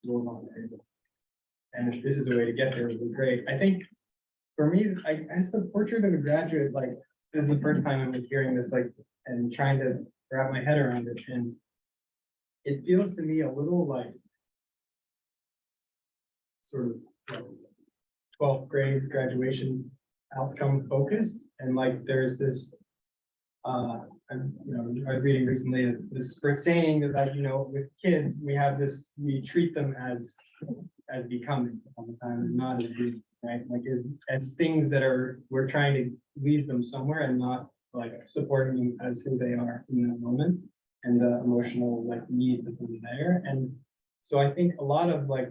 rules on the table. And if this is a way to get there, it would be great. I think for me, as the portrait of a graduate, like this is the first time I'm hearing this, like, and trying to wrap my head around it. And it feels to me a little like sort of 12th grade graduation outcome focused. And like there's this and I was reading recently this saying that with kids we have this, we treat them as becoming all the time and not as being, right? Like as things that we're trying to leave them somewhere and not like supporting them as who they are in that moment and the emotional like needs of them there. And so I think a lot of like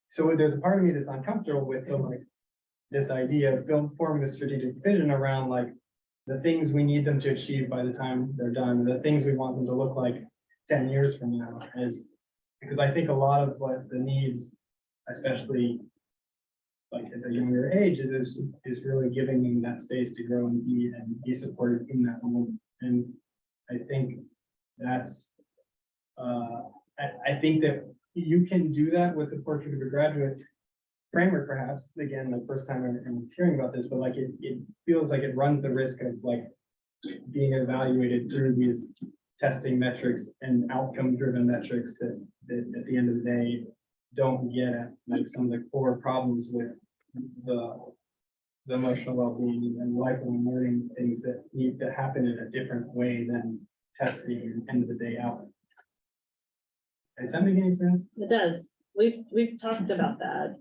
so there's a part of me that's uncomfortable with this idea of forming a strategic vision around like the things we need them to achieve by the time they're done, the things we want them to look like 10 years from now, because I think a lot of what the needs, especially like at the younger age, is really giving them that space to grow and be supported in that moment. And I think that's I think that you can do that with the portrait of a graduate framework, perhaps. Again, the first time I'm hearing about this, but like it feels like it runs the risk of like being evaluated through these testing metrics and outcome-driven metrics that at the end of the day don't get at like some of the core problems with the emotional well-being and lifelong learning, things that need to happen in a different way than testing and end of the day out. Does that make any sense? It does. We've talked about that.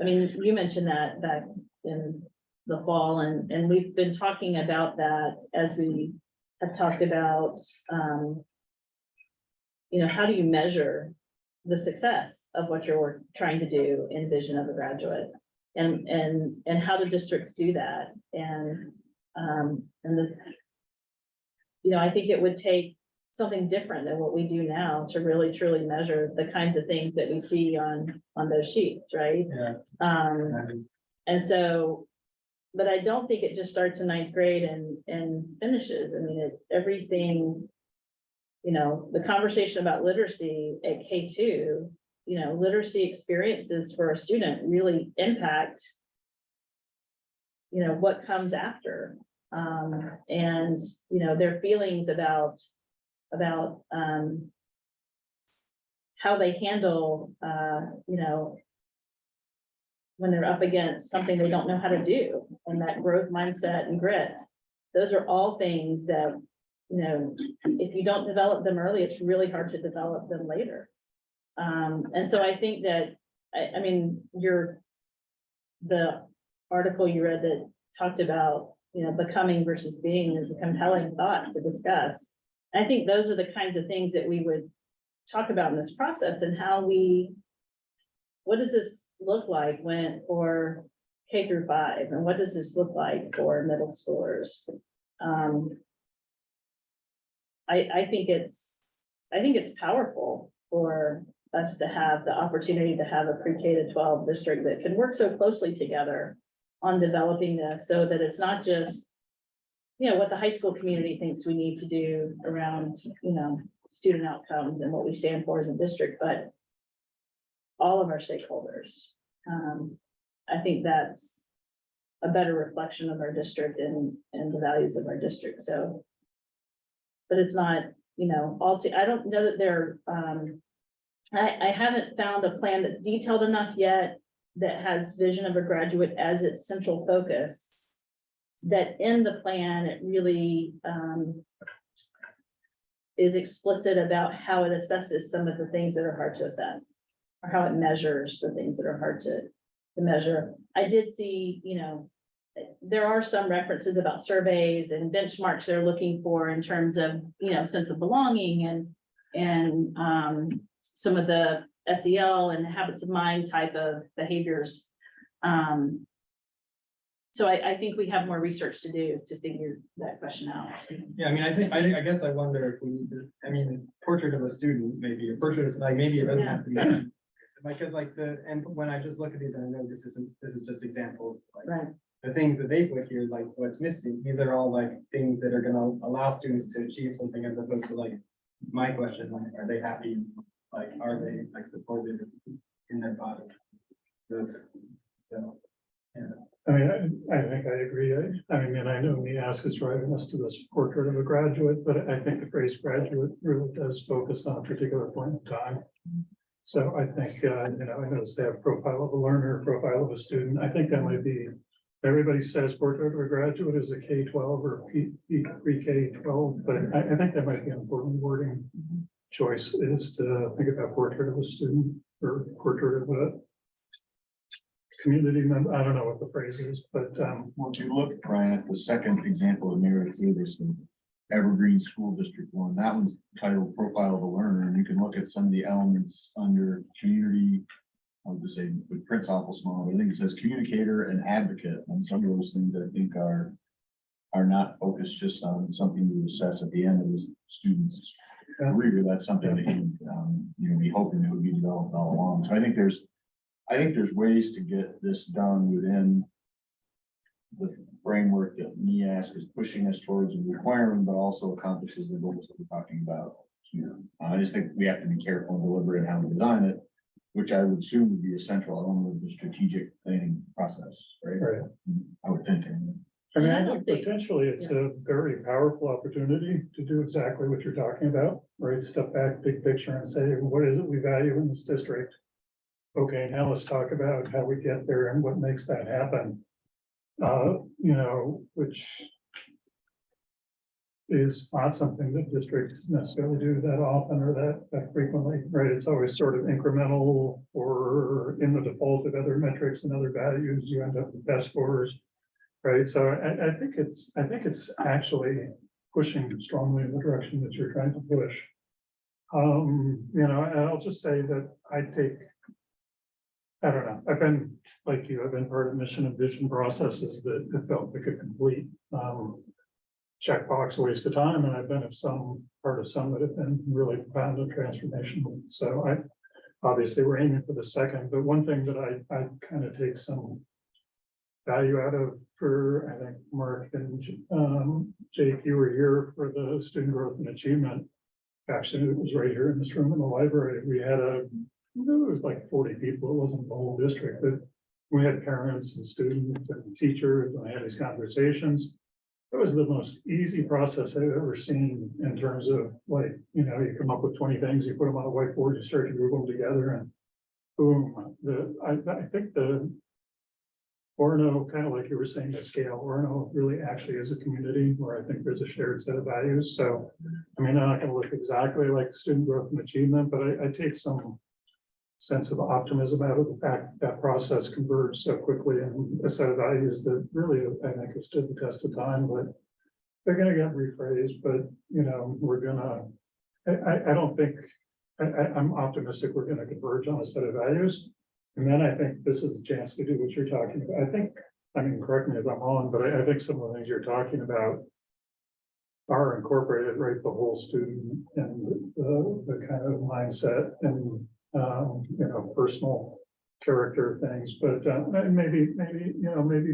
I mean, you mentioned that back in the fall, and we've been talking about that as we have talked about, how do you measure the success of what you're trying to do in Vision of a Graduate, and how do districts do that? And I think it would take something different than what we do now to really truly measure the kinds of things that we see on those sheets, right? Yeah. And so, but I don't think it just starts in 9th grade and finishes. I mean, everything, the conversation about literacy at K2, literacy experiences for a student really impact, what comes after, and their feelings about how they handle, when they're up against something they don't know how to do, and that growth mindset and grit. Those are all things that, if you don't develop them early, it's really hard to develop them later. And so I think that, I mean, the article you read that talked about, becoming versus being is a compelling thought to discuss. I think those are the kinds of things that we would talk about in this process, and what does this look like for K through 5, and what does this look like for middle schoolers? I think it's powerful for us to have the opportunity to have a pre-K to 12 district that can work so closely together on developing this, so that it's not just what the high school community thinks we need to do around, student outcomes and what we stand for as a district, but all of our stakeholders. I think that's a better reflection of our district and the values of our district. So, but it's not, I don't know that there, I haven't found a plan that's detailed enough yet that has Vision of a Graduate as its central focus, that in the plan it really is explicit about how it assesses some of the things that are hard to assess, or how it measures the things that are hard to measure. I did see, there are some references about surveys and benchmarks they're looking for in terms of, sense of belonging and some of the SEL and habits of mind type of behaviors. So I think we have more research to do to figure that question out. Yeah, I mean, I guess I wonder if we need to, portrait of a student, maybe a portrait of like, maybe it doesn't have to be because like and when I just look at these, and I know this is just examples, like right. The things that they put here, like what's missing, these are all like things that are going to allow students to achieve something, as opposed to like my question, like, are they happy? like, are they like supported in their body? So, yeah. I mean, I think I agree. I mean, I know NEASC is driving us to this portrait of a graduate, but I think the phrase graduate really does focus on a particular point in time. So I think, I noticed they have profile of a learner, profile of a student. I think that might be, everybody says portrait of a graduate is a K-12 or pre-K-12, but I think that might be an important wording choice, is to think about portrait of a student or portrait of a community member. I don't know what the phrase is, but Well, if you look, Brian, at the second example of Mary Davis, the Evergreen School District one, that one's titled Profile of a Learner, and you can look at some of the elements under community. I would just say with print's awful small, but I think it says communicator and advocate, and some of those things I think are not focused just on something you assess at the end of the student's career. That's something that you know, be hoping it would be developed all along. So I think there's ways to get this done within the framework that NEASC is pushing us towards and requiring, but also accomplishes the goals that we're talking about here. I just think we have to be careful and deliberate in how we design it, which I would assume would be a central element of the strategic planning process, right? Right. I would think. I mean, I I don't think potentially it's a very powerful opportunity to do exactly what you're talking about, right? Step back, big picture, and say, what is it we value in this district? Okay, now let's talk about how we get there and what makes that happen. Which is not something that districts necessarily do that often or that frequently, right? It's always sort of incremental, or in the default of other metrics and other values, you end up with best scores, right? So I think it's actually pushing strongly in the direction that you're trying to push. And I'll just say that I don't know, I've been, like you, I've been part of mission and vision processes that felt like a complete checkbox waste of time, and I've been part of some that have been really profound and transformational. So obviously we're aiming for the second, but one thing that I kind of take some value out of, for, I think Mark and Jake, you were here for the student growth and achievement. Actually, it was right here in this room in the library. We had there was like 40 people. It wasn't the whole district, but we had parents and students and teachers, and I had these conversations. It was the most easy process I've ever seen in terms of, like, you come up with 20 things, you put them on a whiteboard, you start to group them together, and boom. I think the Orono, kind of like you were saying, the scale, Orono really actually is a community where I think there's a shared set of values. So, I mean, I'm not going to look exactly like student growth and achievement, but I take some sense of optimism out of the fact that process converged so quickly, and a set of values that really, I think, have stood the test of time, but they're going to get rephrased. But, we're going to, I don't think, I'm optimistic we're going to converge on a set of values. And then I think this is a chance to do what you're talking about. I mean, correct me if I'm wrong, but I think some of the things you're talking about are incorporated, right? The whole student and the kind of mindset and personal character things, but maybe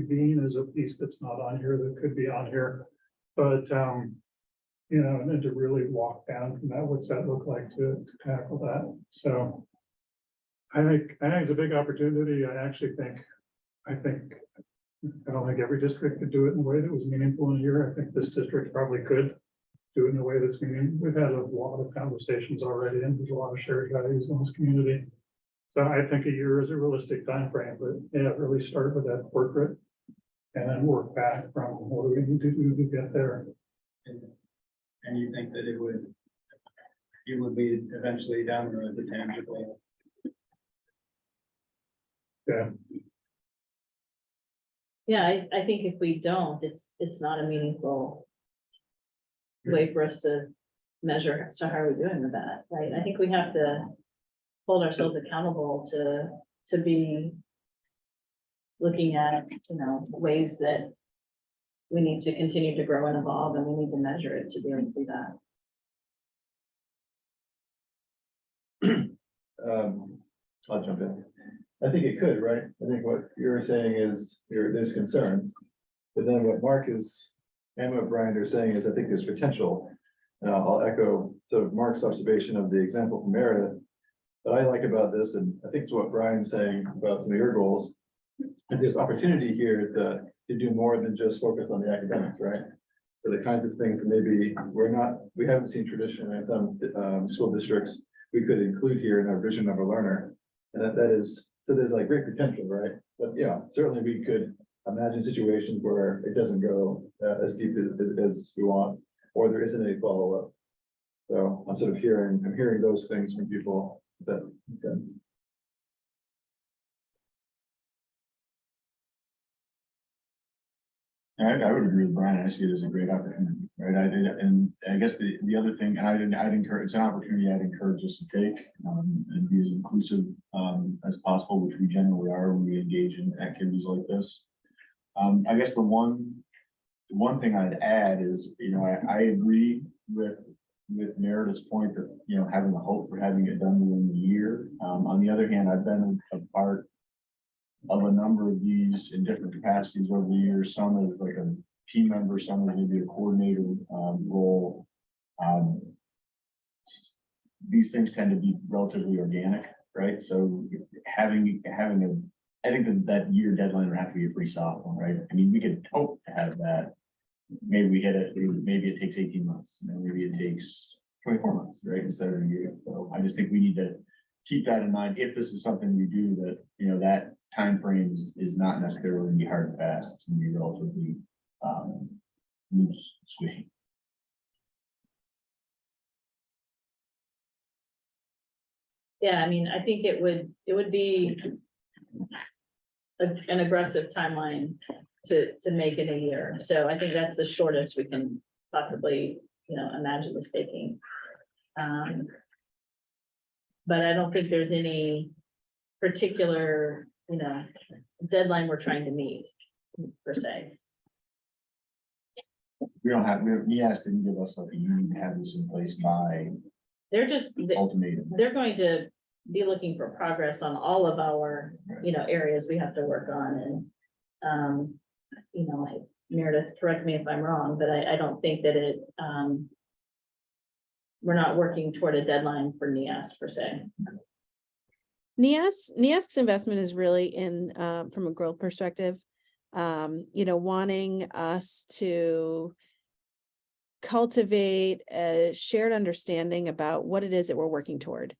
being is a piece that's not on here that could be on here, but and then to really walk down from that, what's that look like to tackle that? So I think it's a big opportunity. I don't think every district could do it in a way that was meaningful in a year. I think this district probably could do it in a way that's meaningful. We've had a lot of conversations already, and there's a lot of shared values in this community. So I think a year is a realistic time frame, but yeah, really start with that portrait and then work back from what do we need to do to get there. And you think that it would lead eventually down the road to tangible? Yeah. Yeah, I think if we don't, it's not a meaningful way for us to measure, so how are we doing with that, right? I think we have to hold ourselves accountable to be looking at, ways that we need to continue to grow and evolve, and we need to measure it to be able to do that. I'll jump in. I think it could, right? I think what you're saying is there's concerns, but then what Mark is and what Brian are saying is I think there's potential. And I'll echo sort of Mark's observation of the example from Meredith. what I like about this, and I think it's what Brian's saying about some of your goals, is there's opportunity here to do more than just focus on the academics, right? So the kinds of things that maybe we haven't seen traditionally in some school districts, we could include here in our vision of a learner. And that is, so there's like great potential, right? But yeah, certainly we could imagine situations where it doesn't go as deep as we want, or there isn't any follow-up. So I'm hearing those things from people, if that makes sense. I would agree with Brian. I see it as a great opportunity, right? And I guess the other thing, and I'd encourage, it's an opportunity I'd encourage us to take, and be as inclusive, as possible, which we generally are when we engage in activities like this. I guess the one thing I'd add is, I agree with Meredith's point that, having the hope for having it done within the year. On the other hand, I've been a part of a number of these in different capacities over the years, some as like a team member, some as maybe a coordinator role. These things tend to be relatively organic, right? So having I think that year deadline would have to be a pretty soft one, right? I mean, we could hope to have that. Maybe we hit it, maybe it takes 18 months, maybe it takes 24 months, right? Instead of a year. So I just think we need to keep that in mind if this is something we do, that, that time frame is not necessarily gonna be hard and fast. It's gonna be relatively loose, squishy. Yeah, I mean, I think it would be an aggressive timeline to make it a year. So I think that's the shortest we can possibly, imagine this taking. But I don't think there's any particular, deadline we're trying to meet per se. NEAS didn't give us like you need to have this in place by They're just, ultimatum. they're going to be looking for progress on all of our, areas we have to work on. And, Meredith, correct me if I'm wrong, but I don't think that we're not working toward a deadline for NEAS per se. NEAS's investment is really in, from a growth perspective, wanting us to cultivate a shared understanding about what it is that we're working toward.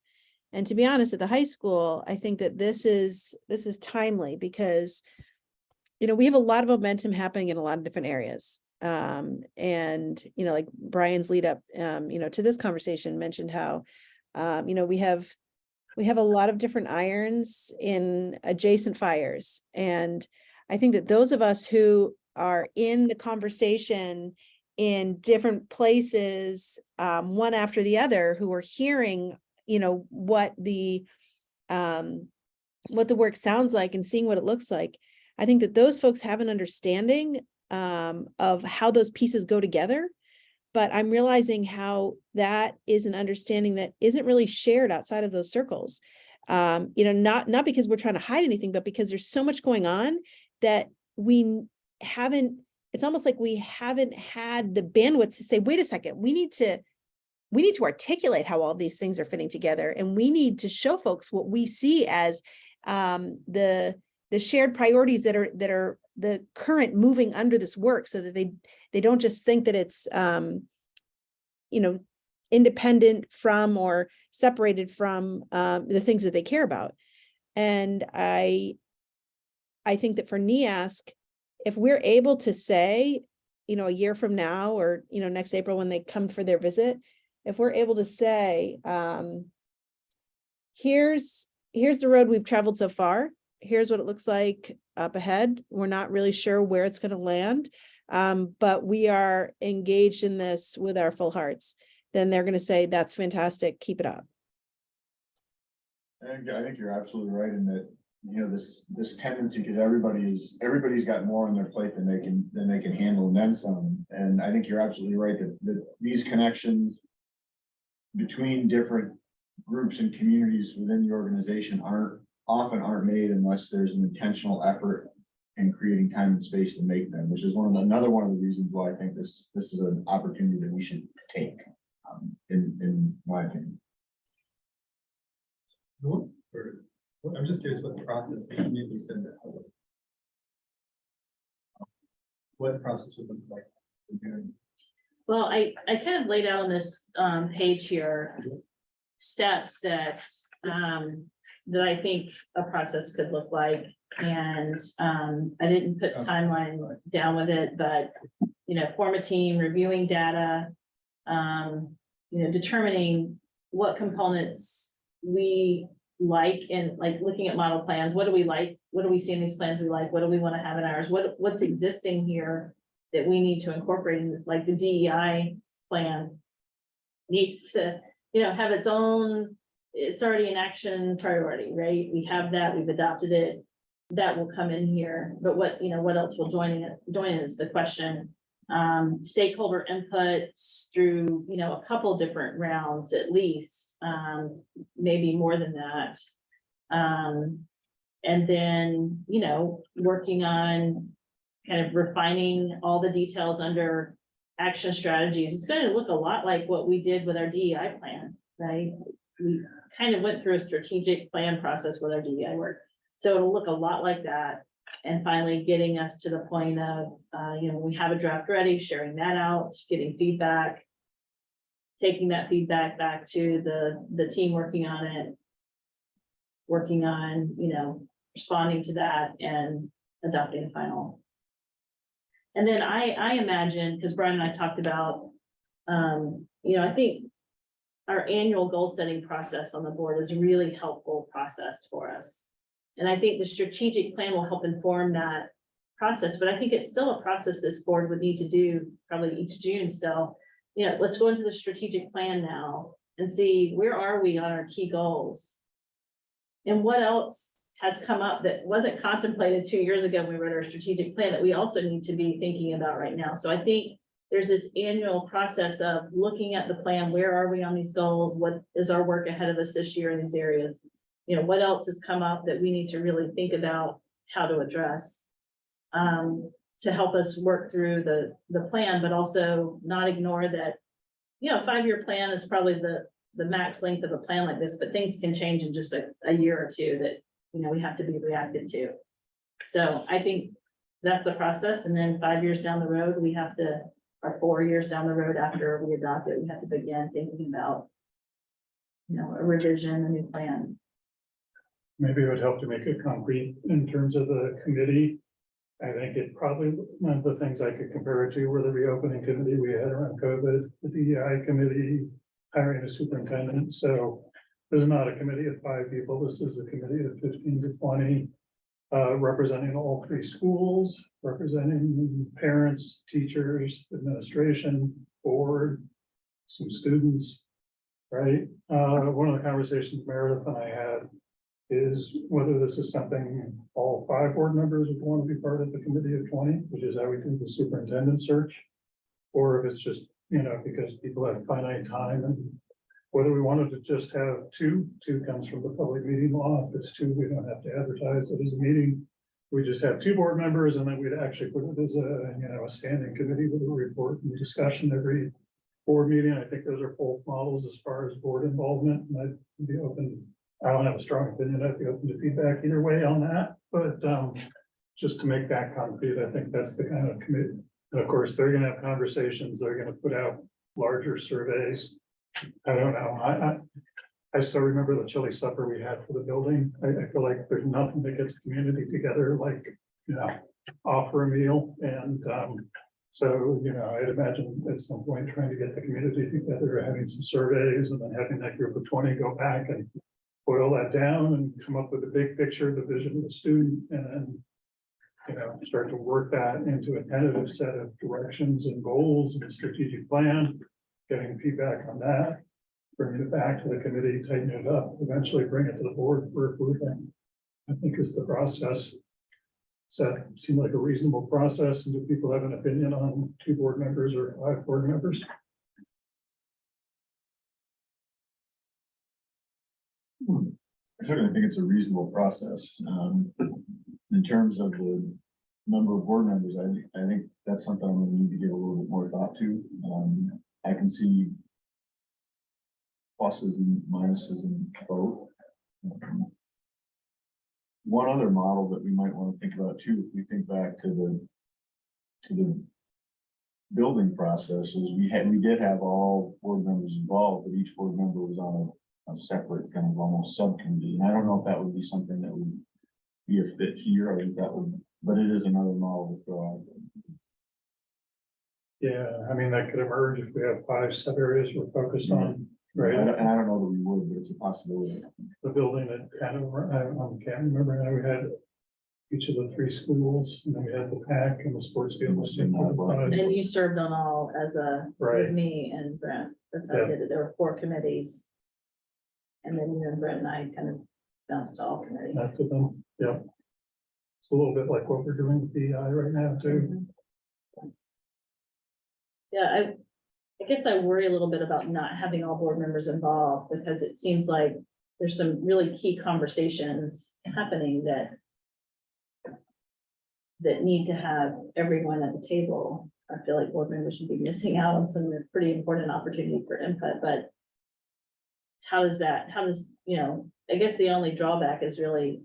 And to be honest, at the high school, I think that this is timely because, we have a lot of momentum happening in a lot of different areas. And, like Brian's lead up, to this conversation mentioned how, we have a lot of different irons in adjacent fires. And I think that those of us who are in the conversation in different places, one after the other, who are hearing, what the work sounds like and seeing what it looks like, I think that those folks have an understanding of how those pieces go together. But I'm realizing how that is an understanding that isn't really shared outside of those circles. Not because we're trying to hide anything, but because there's so much going on that it's almost like we haven't had the bandwidth to say, wait a second, we need to articulate how all these things are fitting together. And we need to show folks what we see as the shared priorities that are the current moving under this work, so that they don't just think that it's, independent from or separated from the things that they care about. And I think that for NEASC, if we're able to say, a year from now or, next April when they come for their visit, if we're able to say, here's the road we've traveled so far. Here's what it looks like up ahead. We're not really sure where it's going to land, but we are engaged in this with our full hearts. Then they're going to say, that's fantastic. Keep it up. I think you're absolutely right in that, this tendency, because everybody's got more on their plate than they can handle, and then some. And I think you're absolutely right that these connections between different groups and communities within the organization often aren't made unless there's an intentional effort in creating time and space to make them, which is another one of the reasons why I think this is an opportunity that we should take, in my opinion. I'm just curious what the process, you said that. What process would look like? Well, I kind of laid out on this page here, steps that I think a process could look like. And I didn't put timeline down with it, but, you know, form a team, reviewing data, you know, determining what components we like, and like looking at model plans. What do we like? What do we see in these plans we like? What do we want to have in ours? What's existing here that we need to incorporate in, like the DEI plan needs to, you know, have its own, it's already an action priority, right? We have that, we've adopted it. That will come in here, but what, you know, what else will join in is the question. Stakeholder inputs through, you know, a couple different rounds at least, maybe more than that. And then, you know, working on kind of refining all the details under action strategies. It's going to look a lot like what we did with our DEI plan, right? We kind of went through a strategic plan process with our DEI work. So it'll look a lot like that. And finally getting us to the point of, you know, we have a draft ready, sharing that out, getting feedback, taking that feedback back to the team working on it, working on, you know, responding to that and adopting the final. And then I imagine, because Brian and I talked about, you know, I think our annual goal setting process on the board is a really helpful process for us. And I think the strategic plan will help inform that process, but I think it's still a process this board would need to do probably each June still. You know, let's go into the strategic plan now and see where are we on our key goals? And what else has come up that wasn't contemplated 2 years ago when we wrote our strategic plan that we also need to be thinking about right now. So I think there's this annual process of looking at the plan. Where are we on these goals? What is our work ahead of us this year in these areas? You know, what else has come up that we need to really think about how to address to help us work through the plan, but also not ignore that, you know, 5-year plan is probably the max length of a plan like this, but things can change in just a year or two that, you know, we have to be reactive to. So I think that's the process. And then 5 years down the road, we have to, or 4 years down the road after we adopt it, we have to begin thinking about, you know, a revision, a new plan. Maybe it would help to make it concrete in terms of the committee. I think it probably, one of the things I could compare it to were the reopening committee we had around COVID, the DEI committee, hiring a superintendent. So this is not a committee of 5 people. This is a committee of 15 to 20, representing all 3 schools, representing parents, teachers, administration, board, some students, right? One of the conversations Meredith and I had is whether this is something all 5 board members would want to be part of the committee of 20, which is how we do the superintendent search, or if it's just, you know, because people have finite time, and whether we wanted to just have 2 comes from the public meeting law. If it's 2, we don't have to advertise it as a meeting. We just have 2 board members, and then we'd actually put it as a, you know, a standing committee with a report and discussion every board meeting. I think those are both models as far as board involvement, and I'd be open. I don't have a strong opinion. I'd be open to feedback either way on that, but just to make that concrete, I think that's the kind of committee. And of course, they're gonna have conversations. They're gonna put out larger surveys. I don't know. I still remember the chili supper we had for the building. I feel like there's nothing that gets the community together like, you know, offer a meal. And so, you know, I'd imagine at some point trying to get the community together, having some surveys, and then having that group of 20 go back and boil that down and come up with a big picture, the vision of the student, and then, you know, start to work that into a tentative set of directions and goals and a strategic plan, getting feedback on that, bringing it back to the committee, tighten it up, eventually bring it to the board for approval. I think is the process. Does that seem like a reasonable process? And do people have an opinion on 2 board members or 5 board members? I certainly think it's a reasonable process. In terms of the number of board members, I think that's something we need to give a little bit more thought to. I can see pluses and minuses in both. One other model that we might want to think about too, if we think back to the building process, is we did have all board members involved, but each board member was on a separate kind of almost subcommittee. And I don't know if that would be something that would be a fit here. I think that would, but it is another model to throw out. Yeah, I mean, that could emerge if we have 5 sub areas we're focused on, right? And I don't know that we would, but it's a possibility. The building that kind of, I can't remember now, we had each of the 3 schools, and then we had the PAC and the sports field. And you served on all as a, Right. with me and Brent, that's how Yeah. I did it, there were 4 committees. And then you and Brent and I kind of bounced to all committees. After them, yeah. It's a little bit like what we're doing with DEI right now too. Yeah, I guess I worry a little bit about not having all board members involved, because it seems like there's some really key conversations happening that need to have everyone at the table. I feel like board members should be missing out on some pretty important opportunity for input, but how does, I guess the only drawback is really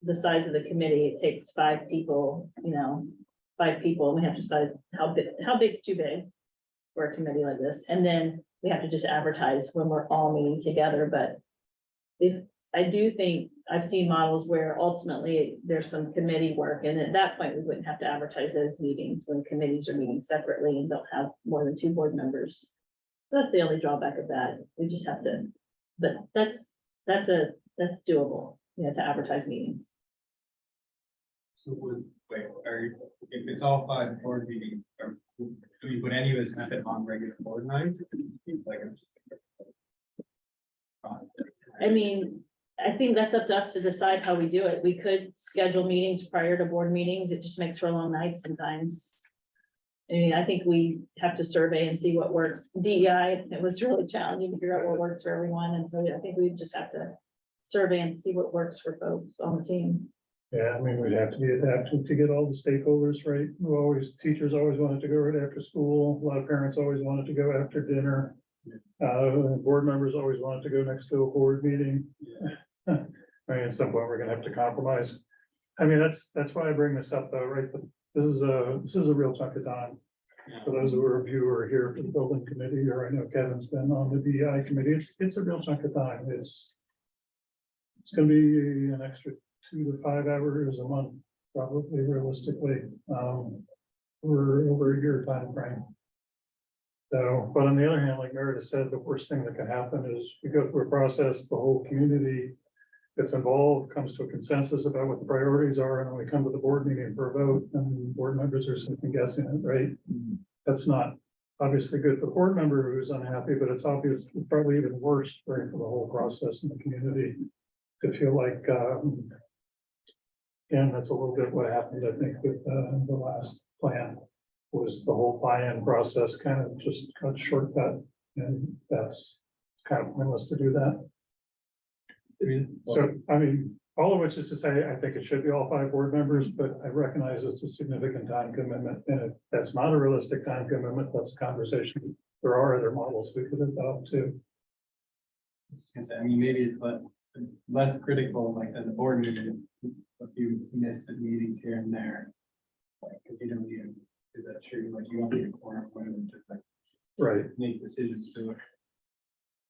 the size of the committee. It takes 5 people, 5 people, and we have to decide how big's too big for a committee like this, and then we have to just advertise when we're all meeting together. But if, I do think I've seen models where ultimately there's some committee work, and at that point, we wouldn't have to advertise those meetings when committees are meeting separately and don't have more than 2 board members. So that's the only drawback of that. We just have to, but that's doable, to advertise meetings. So if it's all 5 board meetings, would any of us have it on regular board nights? Like, I mean, I think that's up to us to decide how we do it. We could schedule meetings prior to board meetings. It just makes for long nights sometimes. I mean, I think we have to survey and see what works. DEI, it was really challenging to figure out what works for everyone. And so I think we just have to survey and see what works for folks on the team. Yeah, I mean, we'd have to be adaptive to get all the stakeholders, right? Teachers always wanted to go right after school. A lot of parents always wanted to go after dinner. Board members always wanted to go next to a board meeting. I mean, at some point, we're gonna have to compromise. I mean, that's why I bring this up though, right? This is a real chunk of time. For those who are here for the building committee, or I know Kevin's been on the DEI committee, it's a real chunk of time. It's gonna be an extra 2 to 5 hours a month, probably realistically, for over a year time frame. So, but on the other hand, like Meredith said, the worst thing that can happen is we go through a process, the whole community gets involved, comes to a consensus about what the priorities are, and then we come to the board meeting for a vote, and board members are simply guessing it, right? That's not obviously good for the board member who's unhappy, but it's obvious, probably even worse, right, for the whole process in the community to feel like, and that's a little bit what happened, I think, with the last plan, was the whole buy-in process kind of just got shortcut, and that's kind of pointless to do that. So, I mean, all of which is to say, I think it should be all 5 board members, but I recognize it's a significant time commitment, and if that's not a realistic time commitment, that's a conversation. There are other models we could adopt too. I mean, maybe it's less critical, like at the board meeting, a few missed meetings here and there. Like, if you don't need, is that true? Like, you don't need a quorum, whatever, just like Right. make decisions. So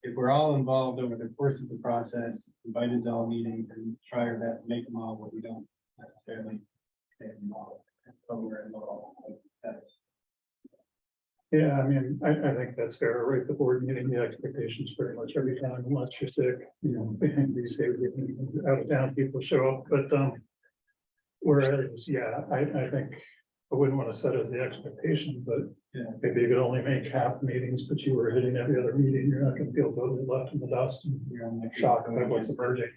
if we're all involved over the course of the process, invited to all meetings and try our best to make them all, but we don't necessarily take them all. But we're involved, like, that's. Yeah, I mean, I think that's fair, right? The board meeting, the expectations pretty much every time, unless you're sick, these days, out of town people show up, but, whereas, yeah, I think I wouldn't want to set as the expectation, but Yeah. maybe you could only make half meetings, but you were hitting every other meeting, you're not gonna feel totally left in the dust and You're on the shocked by what's emerging.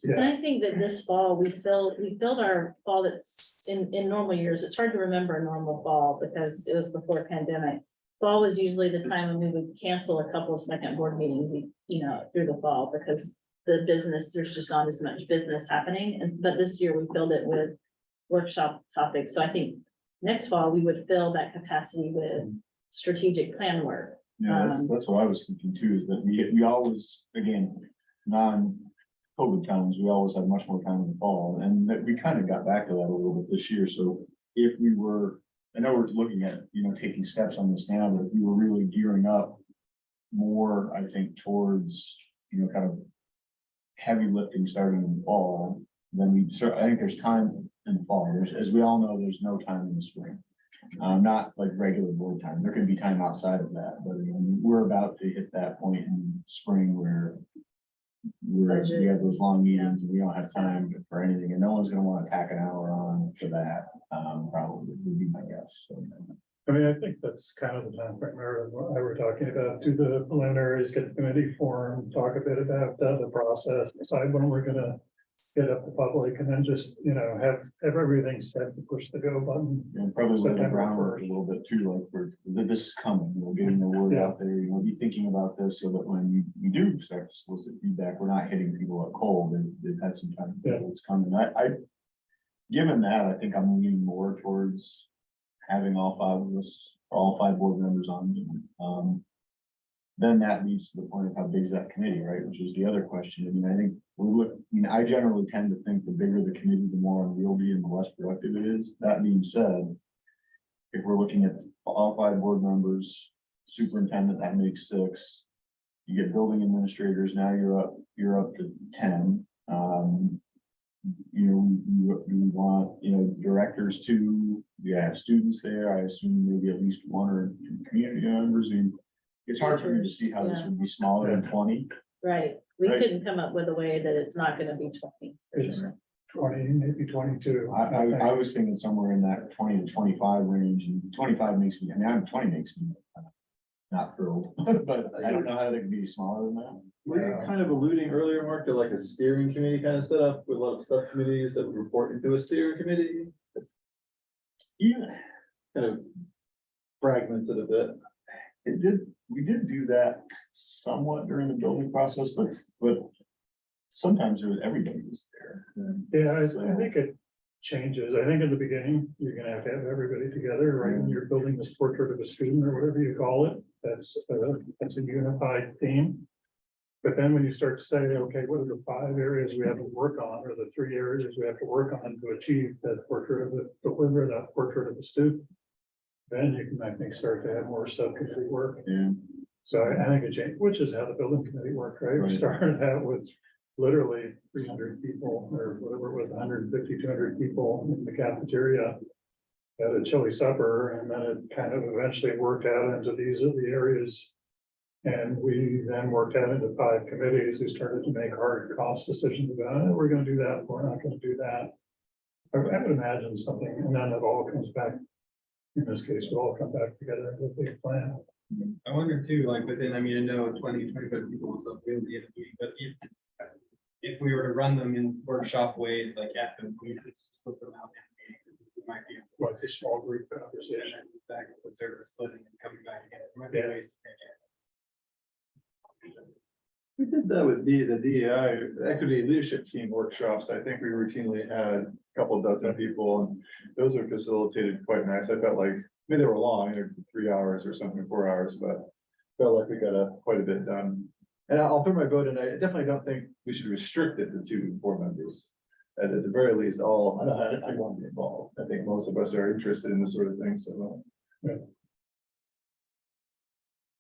And I think that this fall, we filled our fall that's in normal years. It's hard to remember a normal fall because it was before pandemic. Fall was usually the time when we would cancel a couple of second board meetings, through the fall because there's just not as much business happening. But this year we filled it with workshop topics. So I think next fall we would fill that capacity with strategic plan work. Yeah, that's what I was thinking too, is that we always, again, non-COVID times, we always had much more time in the fall, and that we kind of got back to that a little bit this year. So if we were, I know we're looking at, taking steps on this now, but if we were really gearing up more, I think, towards, kind of heavy lifting starting in the fall, then I think there's time in the fall. As we all know, there's no time in the spring. Not like regular board time. There could be time outside of that, but we're about to hit that point in spring where we have those long meetings and we don't have time for anything, and no one's gonna want to tack an hour on for that. Probably would be my guess. So. I mean, I think that's kind of the time frame Meredith and I were talking about, do the preliminaries, get the committee formed, talk a bit about the process, decide when we're gonna get up the public, and then just, have everything set to push the go button. And probably lay the September groundwork a 1st. little bit too, like this is coming, getting the word Yeah. out there, be thinking about this so that when you do start to solicit feedback, we're not hitting people at cold. They've had some time to know what's coming. Given that, I think I'm leaning more towards having all five board members on. Then that leads to the point of how big is that committee, right? Which is the other question. I mean, I think I generally tend to think the bigger the committee, the more unwieldy and the less productive it is. That being said, if we're looking at all five board members, superintendent, that makes 6. You get building administrators, now you're up to 10. You want, directors too. You have students there. I assume maybe at least 1 or 2 community members. It's hard for me to see how this would be smaller than 20. Right, we Right. couldn't come up with a way that it's not gonna be 20. for It's sure. 20, maybe 22. I was thinking somewhere in that 20 to 25 range, and 25 makes me, 20 makes me not thrilled, but I don't know how they can be smaller than that. Were you kind of alluding earlier, Mark, to like a steering committee kind of setup with a lot of subcommittees that would report into a steering committee? Yeah, Kind of fragments it a bit. we did do that somewhat during the building process, but sometimes everybody was there. Yeah, I think it changes. I think in the beginning, you're gonna have to have everybody together, right? When you're building this portrait of a student or whatever you call it, that's a unified theme. But then when you start to say, okay, what are the 5 areas we have to work on, or the 3 areas we have to work on to achieve that portrait of deliver that portrait of the student, then you can, I think, start to have more subcommittee work. Yeah. So I think it changed, which is how the building committee worked, right? We Right. started out with literally 300 people, or whatever it was, 150, 200 people in the cafeteria at a chili supper, and then it kind of eventually worked out into these are the areas. And we then worked out into 5 committees who started to make hard cost decisions about, we're gonna do that, we're not gonna do that. I would imagine something, and then it all comes back, in this case, we'll all come back together with a big plan. I wonder too, like within, I know 20, 25 people, so we'll be at a meeting, but if we were to run them in workshop ways, like after we just split them out, it might be. What's a small group conversation? Back with service splitting and coming back again. There might be ways to take it. We did that with the DEI, Equity Leadership Team workshops. I think we routinely had a couple dozen people, and those are facilitated quite nice. I felt like, they were long, they're 3 hours or something, 4 hours, but felt like we got quite a bit done. And I'll put my vote in. I definitely don't think we should restrict it to 2 board members. At the very least, I want to be involved. I think most of us are interested in this sort of thing, so.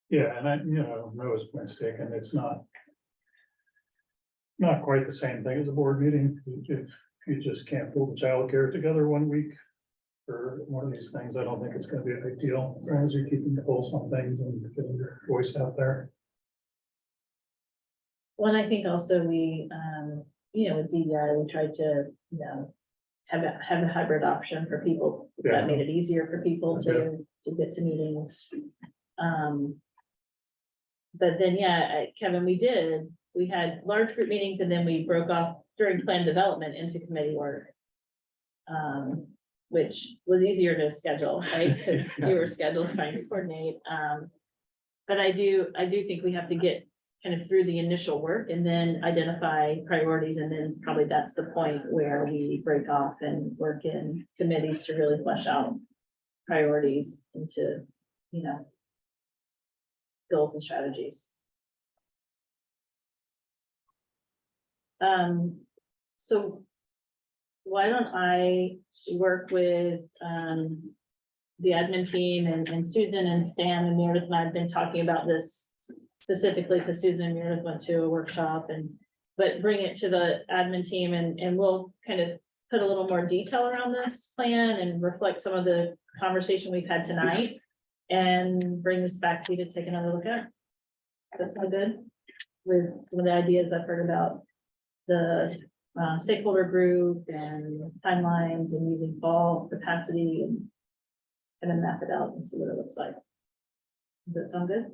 Yeah, and Noah's mistaken, it's not quite the same thing as a board meeting. If you just can't pull the childcare together one week for one of these things, I don't think it's gonna be a big deal, as long as you're keeping the pulse on things and getting your voice out there. Well, and I think also we, with DEI, we tried to, have a hybrid option for people. Yeah. That made it easier for people to get to meetings. But then, Kevin, we had large group meetings and then we broke off during plan development into committee work. Which was easier to schedule, right? Because fewer schedules trying to coordinate. But I do think we have to get kind of through the initial work and then identify priorities. And then probably that's the point where we break off and work in committees to really flesh out priorities into, goals and strategies. So why don't I work with, the admin team and Susan and Sam and Meredith and I have been talking about this specifically because Susan and Meredith went to a workshop but bring it to the admin team and we'll kind of put a little more detail around this plan and reflect some of the conversation we've had tonight and bring this back to you to take another look at. That's all good with some of the ideas I've heard about the stakeholder group and timelines and using fall capacity and kind of map it out and see what it looks like. Does that sound good?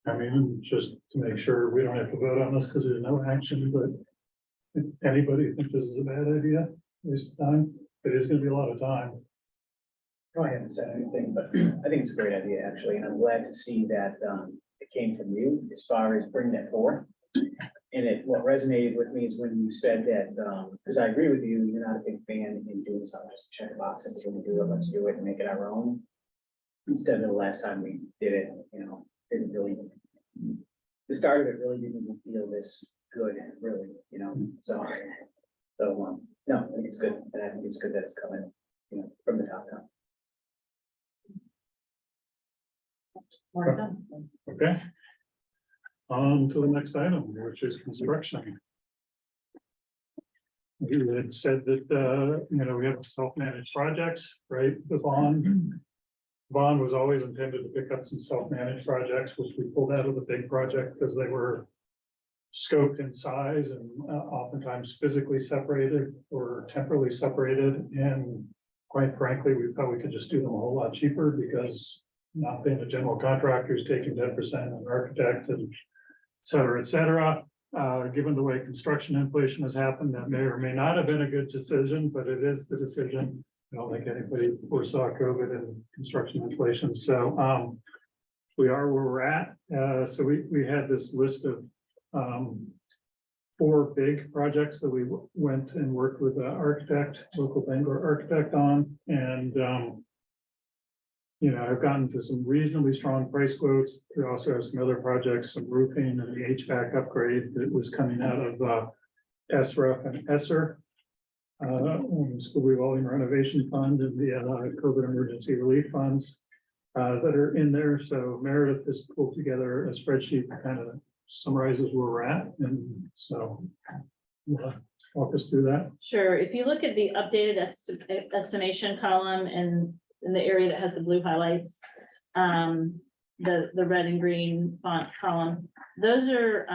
I mean, just to make sure we don't have to vote on this because there's no action, but if anybody think this is a bad idea, waste of time, it is gonna be a lot of time. Probably haven't said anything, but I think it's a great idea, actually, and I'm glad to see that it came from you as far as bringing it forth. And what resonated with me is when you said that, because I agree with you, you're not a big fan in doing something, just check a box, if we're gonna do it, let's do it and make it our own. Instead of the last time we did it, didn't really, the start of it really didn't even feel this good, really, so. No, I think it's good, and I think it's good that it's coming, from the top down. We're done. Okay. On to the next item, which is construction. You had said that, we have self-managed projects, right? The bond was always intended to pick up some self-managed projects, which we pulled out of the big project because they were scoped in size and oftentimes physically separated or temporally separated. And quite frankly, we thought we could just do them a whole lot cheaper because not being a general contractor is taking 10% on an architect and et cetera. Given the way construction inflation has happened, that may or may not have been a good decision, but it is the decision. I don't think anybody foresaw COVID and construction inflation. So we are where we're at. So we had this list of 4 big projects that we went and worked with an architect, local Bangor architect on. And I've gotten to some reasonably strong price quotes. We also have some other projects, some roofing and the HVAC upgrade that was coming out of SRF and ESSER. School revolving renovation fund and the COVID emergency relief funds that are in there. So Meredith has pulled together a spreadsheet that kind of summarizes where we're at. And so walk us through that. Sure. If you look at the updated estimation column and in the area that has the blue highlights, the red and green font column, those are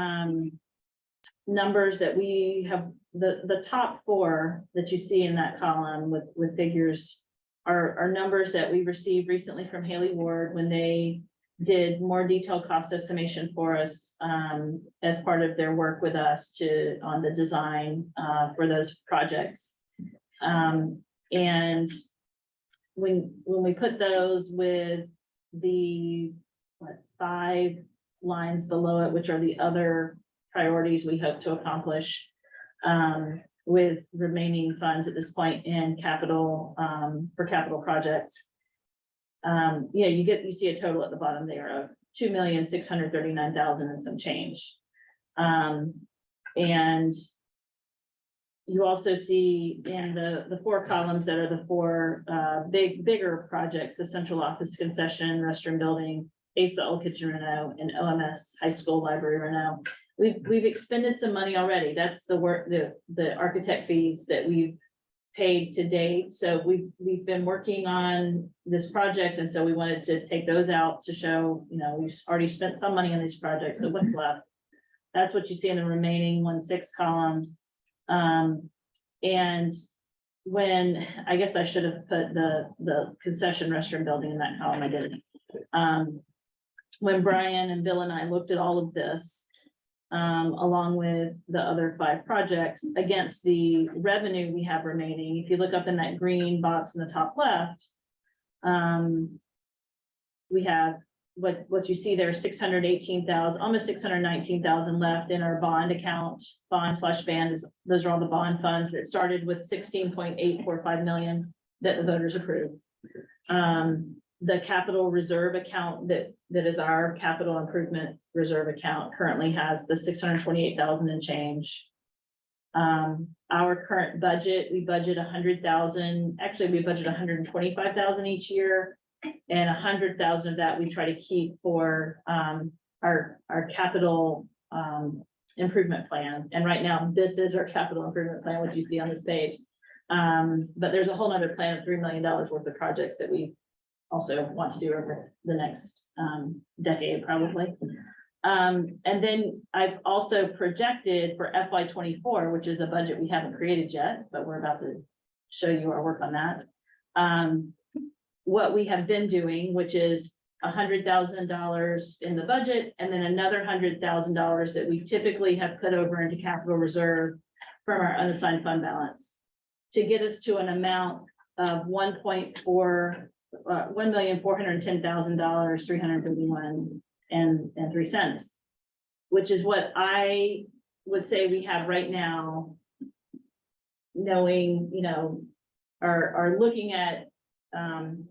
numbers that we have. The top 4 that you see in that column with figures are numbers that we received recently from Haley Ward when they did more detailed cost estimation for us as part of their work with us on the design for those projects. And when we put those with the 5 lines below it, which are the other priorities we hope to accomplish with remaining funds at this point in capital for capital projects. You see a total at the bottom there of $2,639,000 and some change. And you also see in the 4 columns that are the 4 bigger projects, the central office concession, restroom building, ASA kitchen reno, and OMS high school library reno. We've expended some money already. That's the work, the architect fees that we've paid to date. So we've been working on this project, and so we wanted to take those out to show, we've already spent some money on these projects. So what's left? That's what you see in the remaining 1/6 column. And when I guess I should have put the concession restroom building in that column, I didn't. When Brian and Bill and I looked at all of this, along with the other 5 projects against the revenue we have remaining. If you look up in that green box in the top left, we have what you see there, 618,000, almost 619,000 left in our bond account, bond/band those are all the bond funds that started with 16.845 million that the voters approved. the capital reserve account that is our capital improvement reserve account currently has the 628,000 and change. Our current budget, we budget 100,000, actually we budget 125,000 each year. And 100,000 of that we try to keep for our capital improvement plan. And right now, this is our capital improvement plan, which you see on this page. But there's a whole nother plan of $3 million worth of projects that we also want to do over the next decade, probably. And then I've also projected for FY24, which is a budget we haven't created yet, but we're about to show you our work on that. What we have been doing, which is $100,000 in the budget, and then another $100,000 that we typically have put over into capital reserve from our unassigned fund balance to get us to an amount of $1,410,000, 351 and 3 cents, which is what I would say we have right now, knowing, are looking at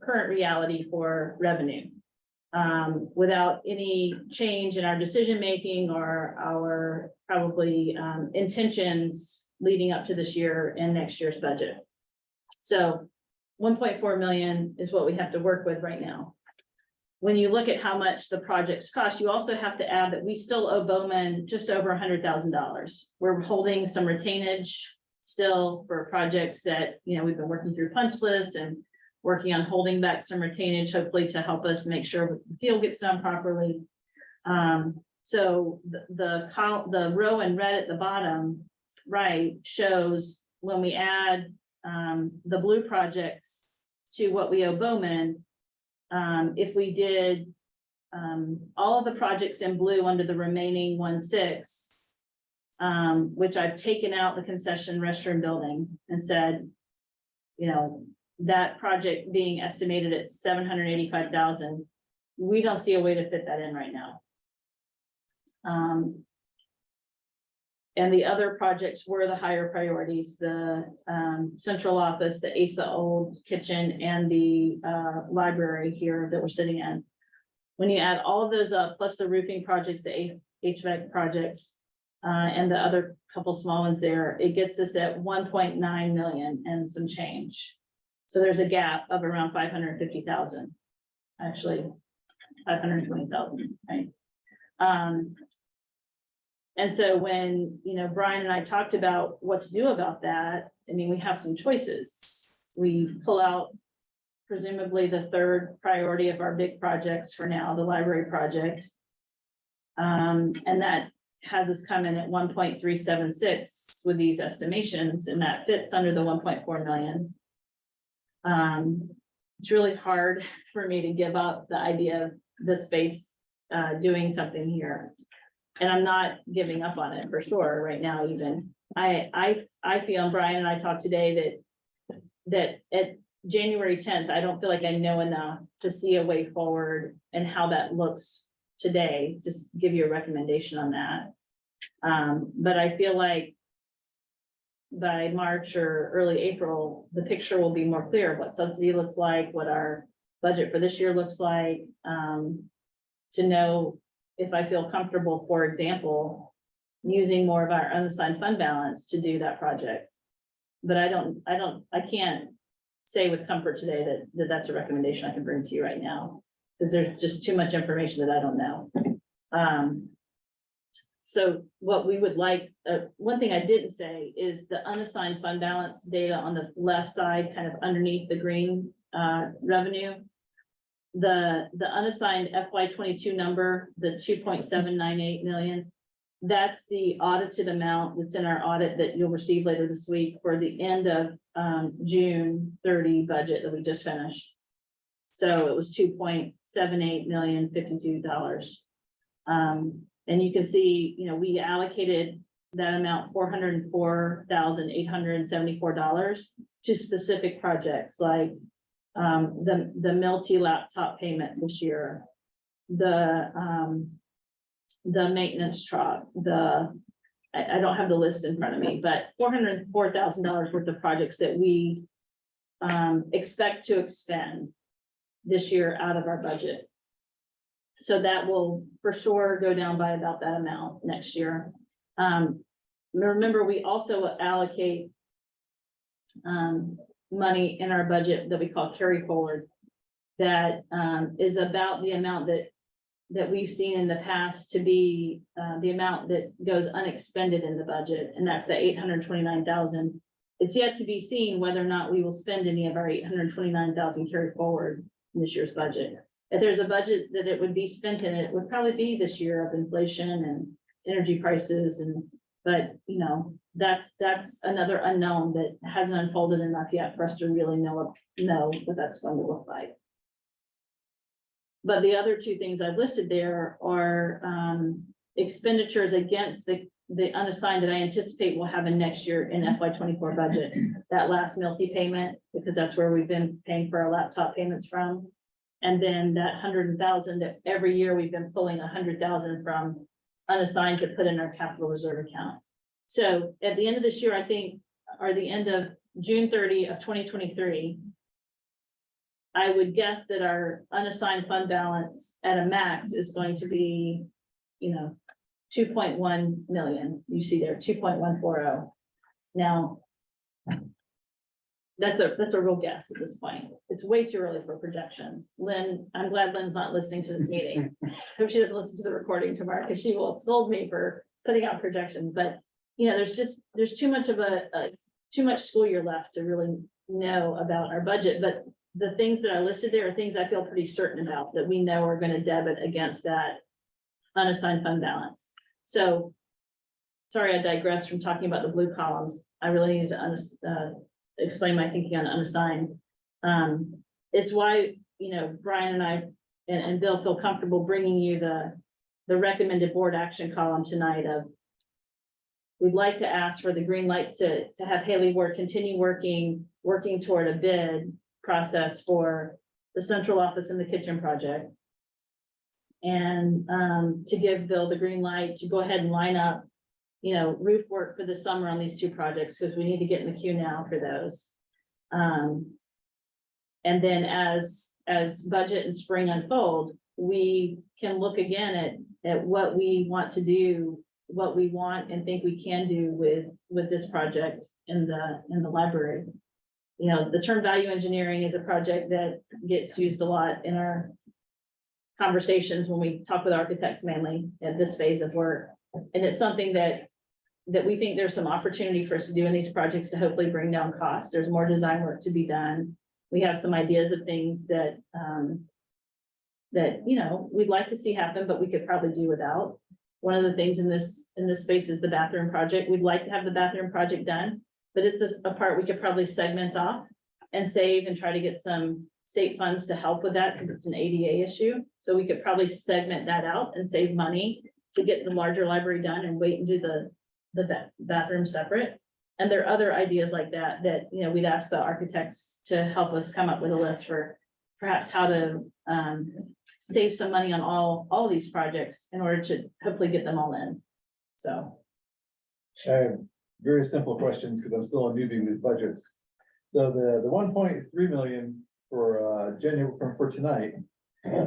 current reality for revenue, without any change in our decision-making or our probably intentions leading up to this year and next year's budget. So 1.4 million is what we have to work with right now. When you look at how much the projects cost, you also have to add that we still owe Bowman just over $100,000. We're holding some retainage still for projects that, we've been working through punch lists and working on holding back some retainage, hopefully to help us make sure the field gets done properly. So the row in red at the bottom right shows when we add the blue projects to what we owe Bowman, if we did all of the projects in blue under the remaining 1.6, which I've taken out the concession restroom building and said, that project being estimated at 785,000, we don't see a way to fit that in right now. And the other projects were the higher priorities, the central office, the ASA old kitchen, and the library here that we're sitting in. When you add all of those up, plus the roofing projects, the HVAC projects, and the other couple small ones there, it gets us at 1.9 million and some change. So there's a gap of around 550,000, actually 520,000, right? And so when, Brian and I talked about what to do about that, we have some choices. We pull out presumably the third priority of our big projects for now, the library project. And that has us come in at 1.376 with these estimations, and that fits under the 1.4 million. It's really hard for me to give up the idea of the space doing something here. And I'm not giving up on it for sure right now, even. I feel, and Brian and I talked today that at January 10th, I don't feel like I know enough to see a way forward and how that looks today, to give you a recommendation on that. But I feel like by March or early April, the picture will be more clear of what subsidy looks like, what our budget for this year looks like, to know if I feel comfortable, for example, using more of our unassigned fund balance to do that project. But I can't say with comfort today that that's a recommendation I can bring to you right now, because there's just too much information that I don't know. So what we would like, one thing I didn't say is the unassigned fund balance data on the left side, kind of underneath the green revenue. The unassigned FY22 number, the 2.798 million, that's the audited amount that's in our audit that you'll receive later this week for the end of June 30 budget that we just finished. So it was $2.7852 million. And you can see, we allocated that amount, $404,874 to specific projects like the Milty laptop payment this year, the maintenance truck, I don't have the list in front of me, but $404,000 worth of projects that we expect to expend this year out of our budget. So that will for sure go down by about that amount next year. Remember, we also allocate money in our budget that we call carry forward. That is about the amount that we've seen in the past to be the amount that goes unexpended in the budget, and that's the 829,000. It's yet to be seen whether or not we will spend any of our 829,000 carry forward in this year's budget. If there's a budget that it would be spent in, it would probably be this year of inflation and energy prices but you know, that's another unknown that hasn't unfolded enough yet for us to really know what that's going to look like. But the other two things I've listed there are expenditures against the unassigned that I anticipate we'll have in next year in FY24 budget. That last Milty payment, because that's where we've been paying for our laptop payments from. And then that 100,000 that every year we've been pulling 100,000 from unassigned to put in our capital reserve account. So at the end of this year, I think, or the end of June 30 of 2023, I would guess that our unassigned fund balance at a max is going to be, you know, 2.1 million. You see there, 2.140. Now, that's a real guess at this point. It's way too early for projections. Lynn, I'm glad Lynn's not listening to this meeting. I hope she doesn't listen to the recording tomorrow, because she will scold me for putting out projections. But you know, there's too much of too much school year left to really know about our budget. But the things that I listed there are things I feel pretty certain about that we know are going to debit against that unassigned fund balance. So sorry, I digressed from talking about the blue columns. I really needed to explain my thinking on unassigned. It's why, you know, Brian and I and Bill feel comfortable bringing you the recommended board action column tonight of, we'd like to ask for the green light to have Haley Ward continue working toward a bid process for the central office and the kitchen project. And to give Bill the green light to go ahead and line up, you know, roof work for the summer on these two projects, because we need to get in the queue now for those. And then as budget and spring unfold, we can look again at what we want to do, what we want and think we can do with this project in the library. You know, the term value engineering is a project that gets used a lot in our conversations when we talk with architects, mainly at this phase of work. And it's something that we think there's some opportunity for us to do in these projects to hopefully bring down costs. There's more design work to be done. We have some ideas of things that you know, we'd like to see happen, but we could probably do without. One of the things in this space is the bathroom project. We'd like to have the bathroom project done, but it's a part we could probably segment off and save and try to get some state funds to help with that, because it's an ADA issue. So we could probably segment that out and save money to get the larger library done and wait and do the bathroom separate. And there are other ideas like that, you know, we'd ask the architects to help us come up with a list for perhaps how to save some money on all these projects in order to hopefully get them all in. So. I have very simple questions because I'm still a newbie with budgets. So the 1.3 million for January for tonight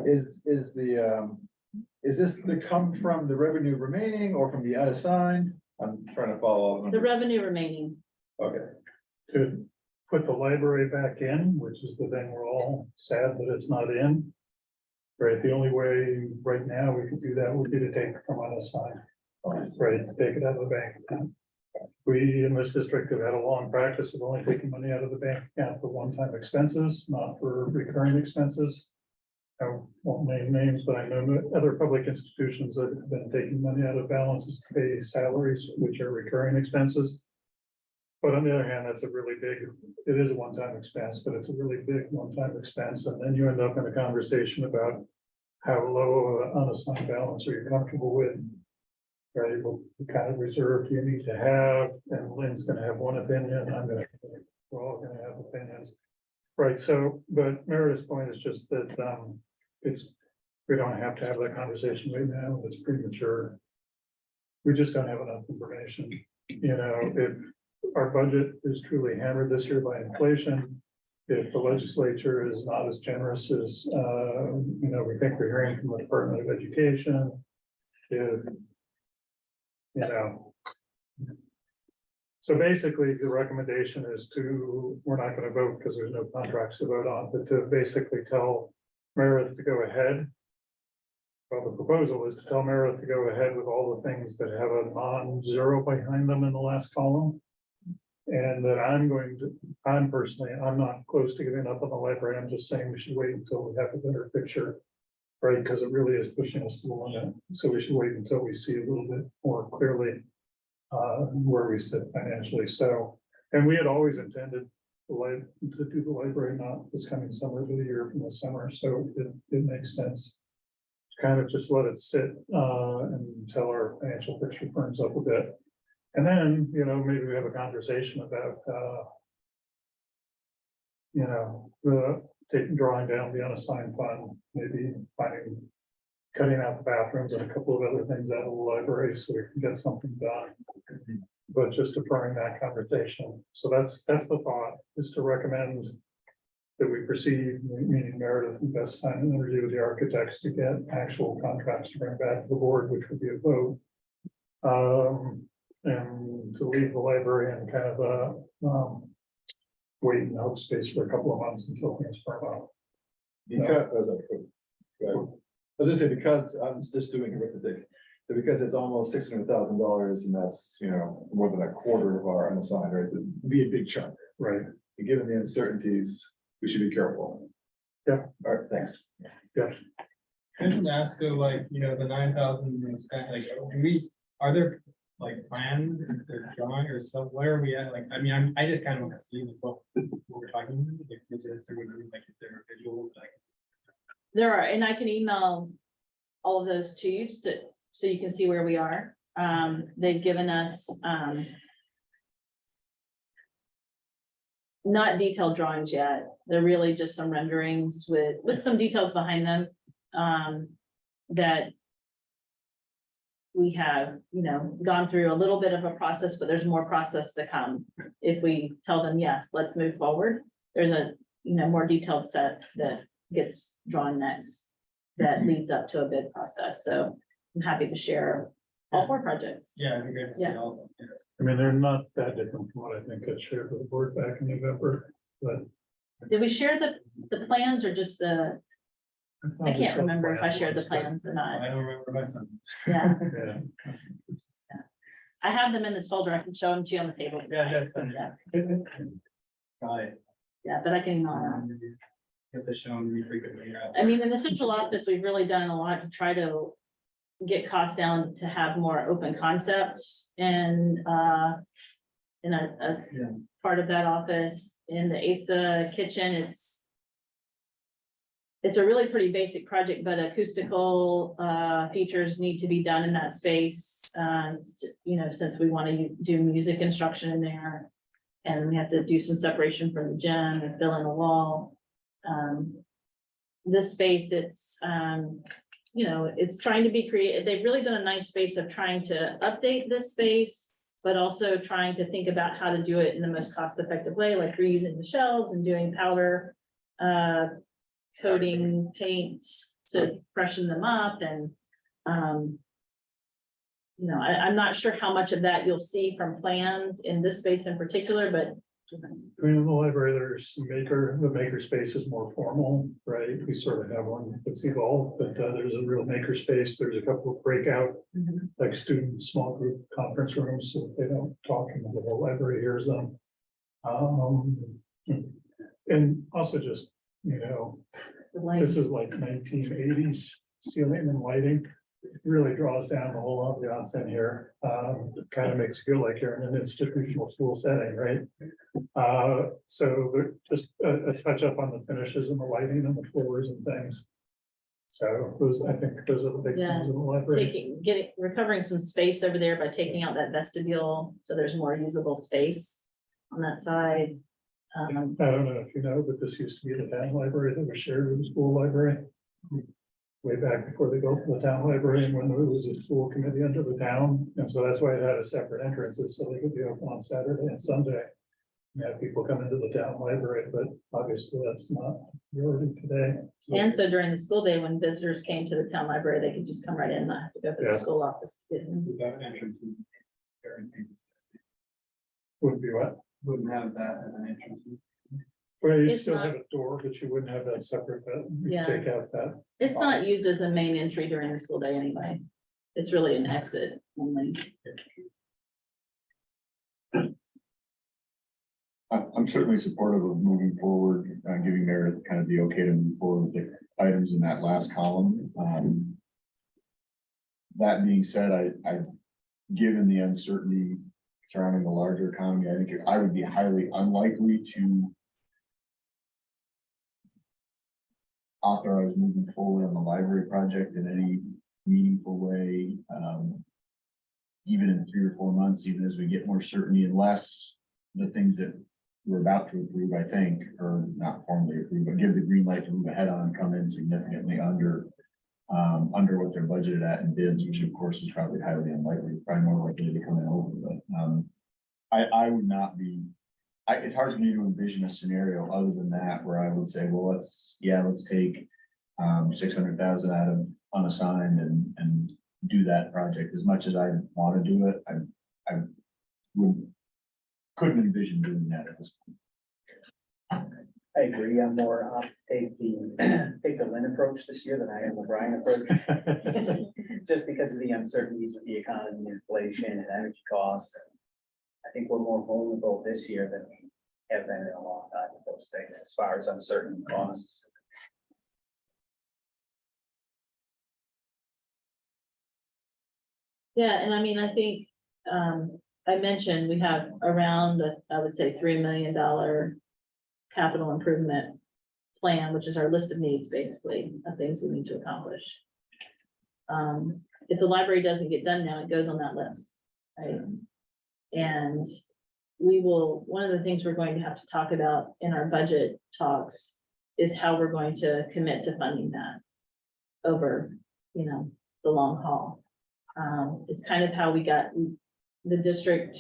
is this to come from the revenue remaining or from the unassigned? I'm trying to follow. The revenue remaining. Okay. To put the library back in, which is the thing we're all sad that it's not in. Right, the only way right now we could do that would be to take it from unassigned. Right, take it out of the bank account. We in this district have had a long practice of only taking money out of the bank account for one-time expenses, not for recurring expenses. I won't name names, but I know other public institutions that have been taking money out of balances to pay salaries, which are recurring expenses. But on the other hand, that's a really big, it is a one-time expense, but it's a really big one-time expense. And then you end up in a conversation about how low an unassigned balance are you comfortable with? Right, what kind of reserve do you need to have? And Lynn's gonna have one opinion, we're all gonna have opinions. Right, so, but Meredith's point is just that we don't have to have that conversation right now, it's premature. We just don't have enough information. You know, if our budget is truly hammered this year by inflation, if the legislature is not as generous as, we think we're hearing from the Department of Education, if, so basically, the recommendation is we're not gonna vote because there's no contracts to vote on, but to basically tell Meredith to go ahead. Well, the proposal is to tell Meredith to go ahead with all the things that have a non-zero behind them in the last column. And that I'm personally, I'm not close to giving up on the library. I'm just saying we should wait until we have a better picture. Right, because it really is pushing us to the limit. So we should wait until we see a little bit more clearly where we sit financially. So, and we had always intended to do the library not this coming summer, but a year from the summer. So it makes sense. Kind of just let it sit until our financial picture firms up a bit. And then, maybe we have a conversation about, drawing down the unassigned fund, maybe cutting out the bathrooms and a couple of other things out of the library so we can get something done. But just deferring that conversation. So that's the thought, is to recommend that we proceed, meaning Meredith invest time and energy with the architects to get actual contracts to bring back to the board, which would be a vote. And to leave the library in kind of a wait and hope space for a couple of months until things firm up. Because, I was gonna say, because I'm just doing arithmetic, so because it's almost $600,000 and that's, more than a quarter of our unassigned, right? It'd be a big chunk. Right. And given the uncertainties, we should be careful. Yeah. All right, thanks. Yeah. Can I just ask, so like, the 9,000 spent, are there like plans, if they're drawing or stuff, where are we at? Like, I just kind of want to see what we're talking about. Like, is there, like, if there are visuals, like. There are, and I can email all of those to you, so you can see where we are. They've given us, not detailed drawings yet. They're really just some renderings with some details behind them, that we have, gone through a little bit of a process, but there's more process to come. If we tell them, yes, let's move forward, there's a, more detailed set that gets drawn next that leads up to a bid process. So I'm happy to share all 4 projects. Yeah, it'd be great to see Yeah. all. They're not that different from what I think I shared with the board back in November, but. Did we share the plans or just the, I can't remember if I shared the plans or not. I don't remember my son. Yeah, Yeah. I have them in this folder. I can show them to you on the table. Yeah, that's Yeah, Guys. yeah, but I can, Get the show me frequently. in the central office, we've really done a lot to try to get costs down to have more open concepts and in a Yeah. part of that office. In the ASA kitchen, it's a really pretty basic project, but acoustical features need to be done in that space. Since we want to do music instruction in there, and we have to do some separation from the gym and fill in a wall. This space, it's trying to be creative. They've really done a nice space of trying to update this space, but also trying to think about how to do it in the most cost-effective way, like reusing the shelves and doing powder coating paints to freshen them up. And I'm not sure how much of that you'll see from plans in this space in particular, but In the library, there's the maker space is more formal, right? We sort of have one that's evolved, but there's a real maker space. There's a couple of breakout, like student small group conference rooms, so they don't talk and the whole library hears them. And also just, this is like 1980s ceiling and lighting. It really draws down the whole ambiance in here. It kind of makes you feel like you're in an institutional school setting, right? So just a touch up on the finishes and the lighting and the floors and things. So I think those are the big things in the library. recovering some space over there by taking out that vestibule, so there's more usable space on that side. I don't know if you know, but this used to be the town library that was shared with the school library. Way back before they built the town library and when there was a school committee under the town. And so that's why it had a separate entrances, so they could be open on Saturday and Sunday. have people come into the town library, but obviously that's not really today. And so during the school day, when visitors came to the town library, they could just come right in, not have to go to Yeah. the school office. Without entrance. Would be what? Wouldn't have that as an entrance. Well, you'd It's still not- have a door, but you wouldn't have that separate, but you Yeah. take out that. It's not used as a main entry during the school day anyway. It's really an exit only. I'm certainly supportive of moving forward, giving Meredith kind of the okay to move forward with the items in that last column. That being said, given the uncertainty surrounding the larger economy, I think I would be highly unlikely to authorize moving forward on the library project in any meaningful way. Even in 3 or 4 months, even as we get more certainty, unless the things that we're about to approve, I think, or not formally approve, but give the green light to move ahead on, come in significantly under what they're budgeted at in bids, which of course is probably highly unlikely, probably more likely to come in over, but I would not be, it's hard for me to envision a scenario other than that, where I would say, well, let's take 600,000 out of unassigned and do that project. As much as I want to do it, I couldn't envision doing that at this point. I agree. I'm more opt to take the Lynn approach this year than I am the Brian approach. Just because of the uncertainties with the economy, inflation and energy costs. I think we're more vulnerable this year than we have been in a long time with those things as far as uncertain costs. Yeah, and I mean, I think, I mentioned we have around, I would say, $3 million capital improvement plan, which is our list of needs, basically, of things we need to accomplish. If the library doesn't get done now, it goes on that list, right? And one of the things we're going to have to talk about in our budget talks is how we're going to commit to funding that over, the long haul. It's kind of how we got, the district,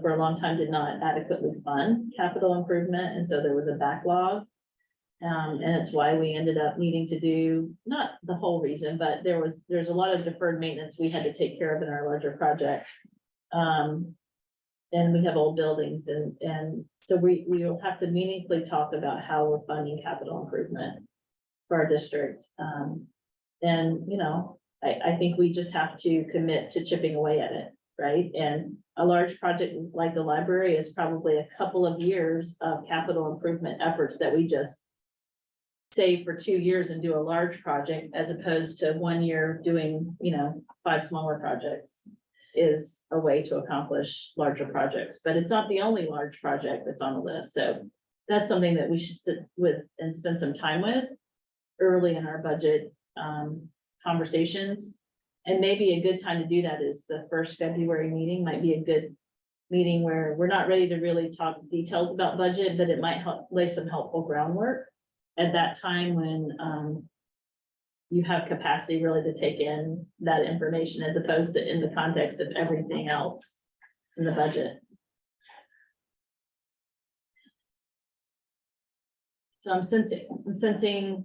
for a long time did not adequately fund capital improvement, and so there was a backlog. And it's why we ended up needing to do, not the whole reason, but there's a lot of deferred maintenance we had to take care of in our larger project. And we have old buildings and so we will have to meaningfully talk about how we're funding capital improvement for our district. I think we just have to commit to chipping away at it, right? And a large project like the library is probably a couple of years of capital improvement efforts that we just save for 2 years and do a large project, as opposed to 1 year doing, 5 smaller projects is a way to accomplish larger projects. But it's not the only large project that's on the list. So that's something that we should sit with and spend some time with early in our budget conversations. And maybe a good time to do that is the first February meeting might be a good meeting where we're not ready to really talk details about budget, but it might help lay some helpful groundwork at that time when you have capacity really to take in that information, as opposed to in the context of everything else in the budget. So I'm sensing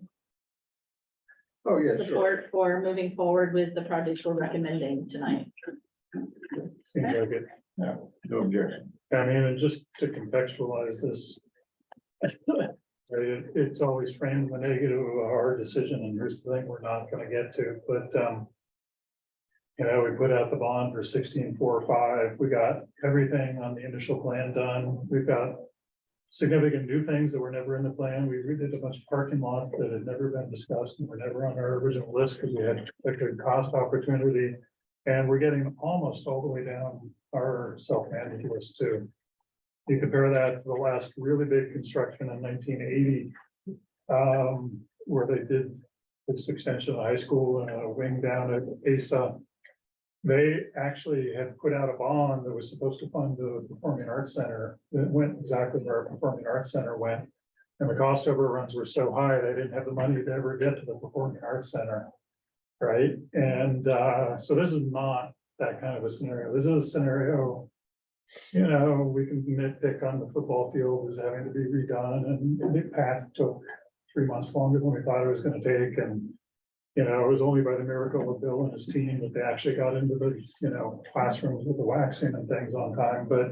Oh, yeah, sure. support for moving forward with the projects we're recommending tonight. Seems like it. No objection. I mean, and just to contextualize this. It's always framed the negative of a hard decision, and here's the thing we're not gonna get to, but, we put out the bond for 16.45. We got everything on the initial plan done. We've got significant new things that were never in the plan. We redid a bunch of parking lots that had never been discussed and were never on our original list because we had a good cost opportunity. And we're getting almost all the way down our self-managed list too. You compare that to the last really big construction in 1980, where they did this extension of high school and a wing down at ASA. They actually had put out a bond that was supposed to fund the Performing Arts Center that went exactly where our Performing Arts Center went. And the cost overruns were so high, they didn't have the money to ever get to the Performing Arts Center. Right, and so this is not that kind of a scenario. This is a scenario you know, we can nitpick on the football field is having to be redone, and the path took 3 months longer than we thought it was gonna take, and you know, it was only by the miracle of Bill and his team that they actually got into the, you know, classrooms with the waxing and things on time, but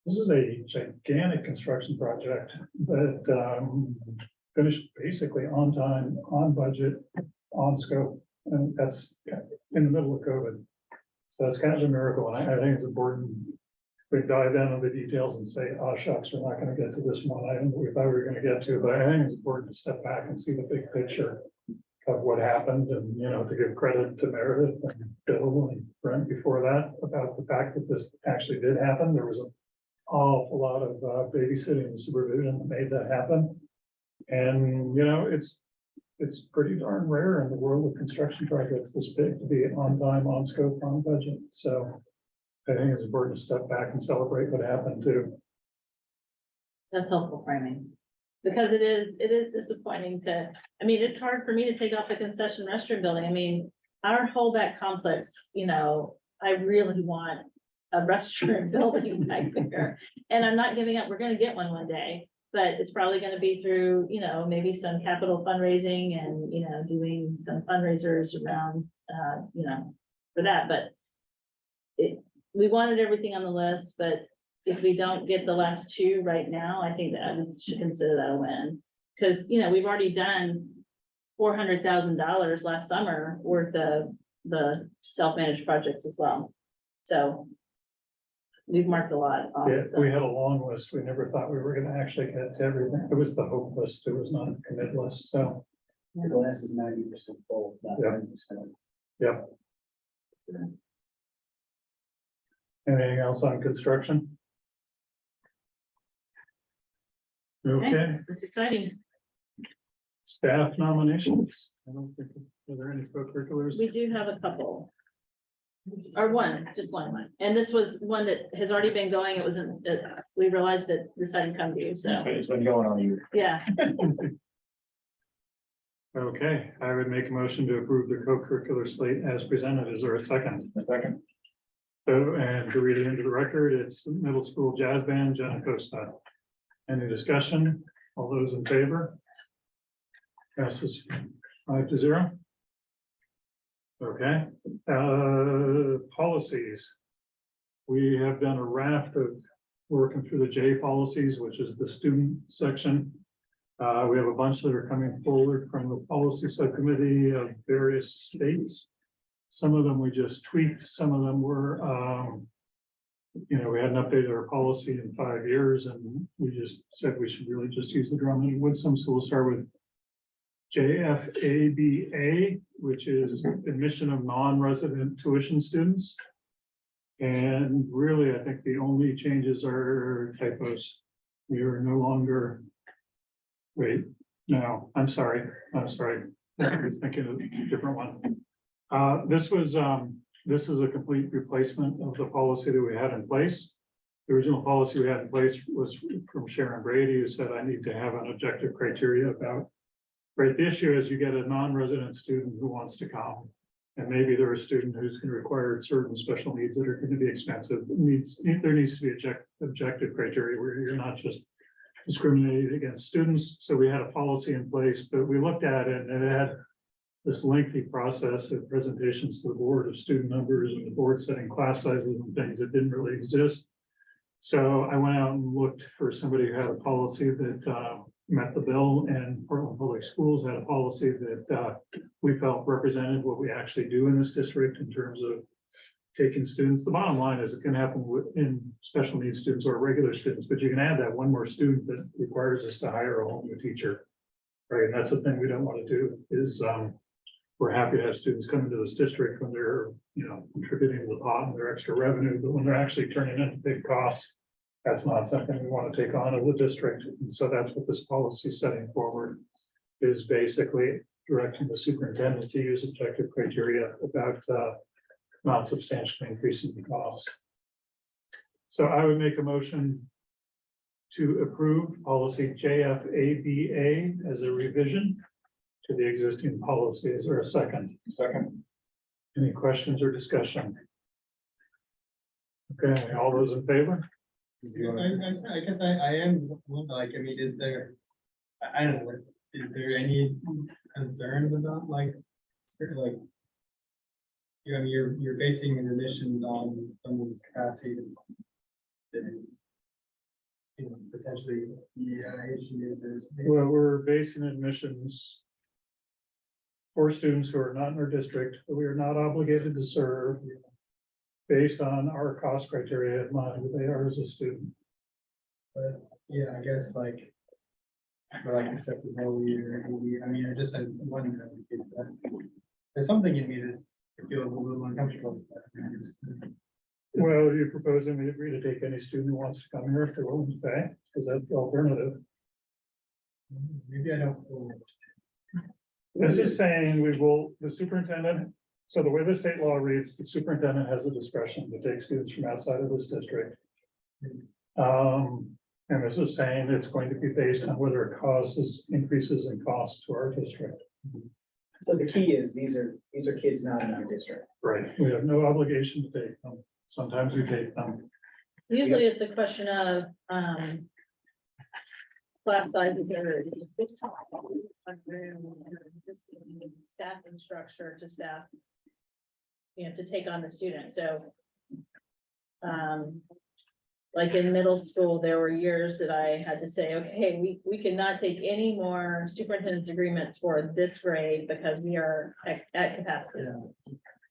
this is a gigantic construction project that finished basically on time, on budget, on scope, and that's in the middle of COVID. So that's kind of a miracle, and I think it's important. We dive down into the details and say, oh shucks, we're not gonna get to this one item that we thought we were gonna get to, but I think it's important to step back and see the big picture of what happened, and, you know, to give credit to Meredith and Bill and Brent before that, about the fact that this actually did happen. There was an awful lot of babysitting and supervision that made that happen. And, you know, it's pretty darn rare in the world of construction projects this big to be on time, on scope, on budget. So I think it's important to step back and celebrate what happened too. That's helpful framing. Because it is disappointing to, I mean, it's hard for me to take off the concession restroom building. I mean, our whole back complex, you know, I really want a restroom building back there. And I'm not giving up. We're gonna get one day, but it's probably gonna be through, you know, maybe some capital fundraising and, you know, doing some fundraisers around, you know, for that, but we wanted everything on the list, but if we don't get the last two right now, I think that we should consider that a win. Cause you know, we've already done $400,000 last summer worth of the self-managed projects as well. So we've marked a lot off. Yeah, we had a long list. We never thought we were gonna actually get to everything. It was the hope list. It was not a commit list, so. The glass is 90% full, not Yeah. 90%. Yep. Anything else on construction? Okay, It's exciting. staff nominations. I don't think, are there any co-curriculars? We do have a couple. Or one, just one. And this was one that has already been going. It wasn't, we realized that this hadn't come to you, so, It's been going on you. yeah. Okay, I would make a motion to approve the co-curricular slate as presented. Is there a second? A second. So, and to read it into the record, it's middle school jazz band, Jenna Costa. Any discussion? All those in favor? Passes 5-0. Okay, policies. We have done a raft of working through the J policies, which is the student section. We have a bunch that are coming forward from the policy subcommittee of various states. Some of them we just tweaked, some of them were, you know, we hadn't updated our policy in 5 years, and we just said we should really just use the Drummond and Woodsum. So we'll start with JFABA, which is admission of non-resident tuition students. And really, I think the only changes are typos. We are no longer, wait, no, I'm sorry. I was thinking of a different one. This is a complete replacement of the policy that we had in place. The original policy we had in place was from Sharon Brady, who said, I need to have an objective criteria about. Right, the issue is you get a non-resident student who wants to come, and maybe they're a student who's going to require certain special needs that are going to be expensive. There needs to be objective criteria where you're not just discriminating against students. So we had a policy in place, but we looked at it and it had this lengthy process of presentations to the board of student numbers and the board setting class sizes and things that didn't really exist. So I went out and looked for somebody who had a policy that met the bill, and Portland Public Schools had a policy that we felt represented what we actually do in this district in terms of taking students. The bottom line is it can happen in special needs students or regular students, but you can add that one more student that requires us to hire a whole new teacher. Right, and that's the thing we don't want to do is we're happy to have students come into this district when they're, you know, contributing to the pot and their extra revenue, but when they're actually turning into big costs, that's not something we want to take on as a district. And so that's what this policy setting forward is, basically directing the superintendent to use objective criteria about not substantially increasing the cost. So I would make a motion to approve policy JFABA as a revision to the existing policy. Is there a second? Second. Any questions or discussion? Okay, all those in favor? I guess I am, like, I mean, is there, I don't know, is there any concerns about like, sort of like, I mean, you're basing your admissions on someone's capacity that is, you know, potentially, issues, there's. Well, we're basing admissions for students who are not in our district, that we are not obligated to serve based on our cost criteria in mind, who they are as a student. But, yeah, I guess like, for like acceptability or, I mean, I just, I wonder, if there's something in me that feels a little uncomfortable with that. I just- Well, you're proposing we agree to take any student who wants to come here if they're willing to pay, because that's the alternative. Maybe I don't. This is saying we will, the superintendent, so the way the state law reads, the superintendent has the discretion to take students from outside of this district. And this is saying it's going to be based on whether it causes increases in costs to our district. So the key is, these are kids not in our district. Right. We have no obligation to take them. Sometimes we take them. Usually it's a question of, class size. Staffing structure to staff. You know, to take on the student, so. Like in middle school, there were years that I had to say, okay, we cannot take any more superintendent's agreements for this grade because we are at capacity.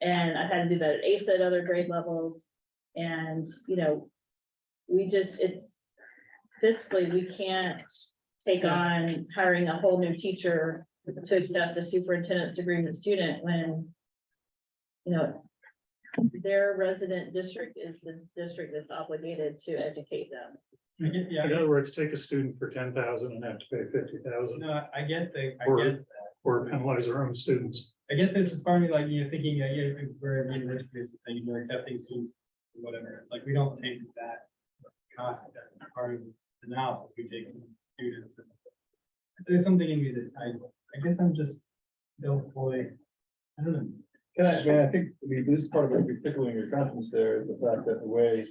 And I had to do that at ACE at other grade levels. And, you know, it's fiscally, we can't take on hiring a whole new teacher to accept a superintendent's agreement student when, you know, their resident district is the district that's obligated to educate them. Yeah, In other words, take a student for 10,000 and have to pay 50,000 no, I get or penalize our own students. I guess this is part of me, like, you know, thinking, we're a university, is the thing, you're accepting students, or whatever, it's like, we don't take that cost, that's part of the analysis, we take students. There's something in me that I guess I'm just, don't fully, I don't know. I think, this is part of what you're tickling your conscience there, is the fact that the way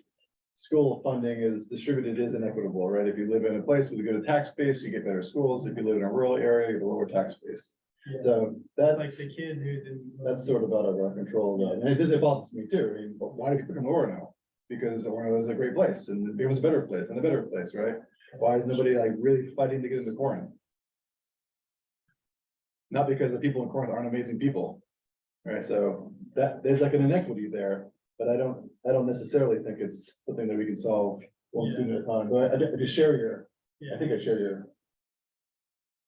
school funding is distributed is inequitable, right? If you live in a place with a good tax base, you get better schools. If you live in a rural area, you have a lower tax base. Yeah. So That's that's, like the kid who's in. that's sort of out of our control, and it bothers me too. I mean, but why do people come to Aurora now? Because Aurora is a great place, and it was a better place, and a better place, right? Why is nobody like really fighting to get into Corinth? Not because the people in Corinth aren't amazing people, right? So that, there's like an inequity there, but I don't necessarily think it's something that we can solve one Yeah. student at a time, but I just share your, Yeah. I think I share your.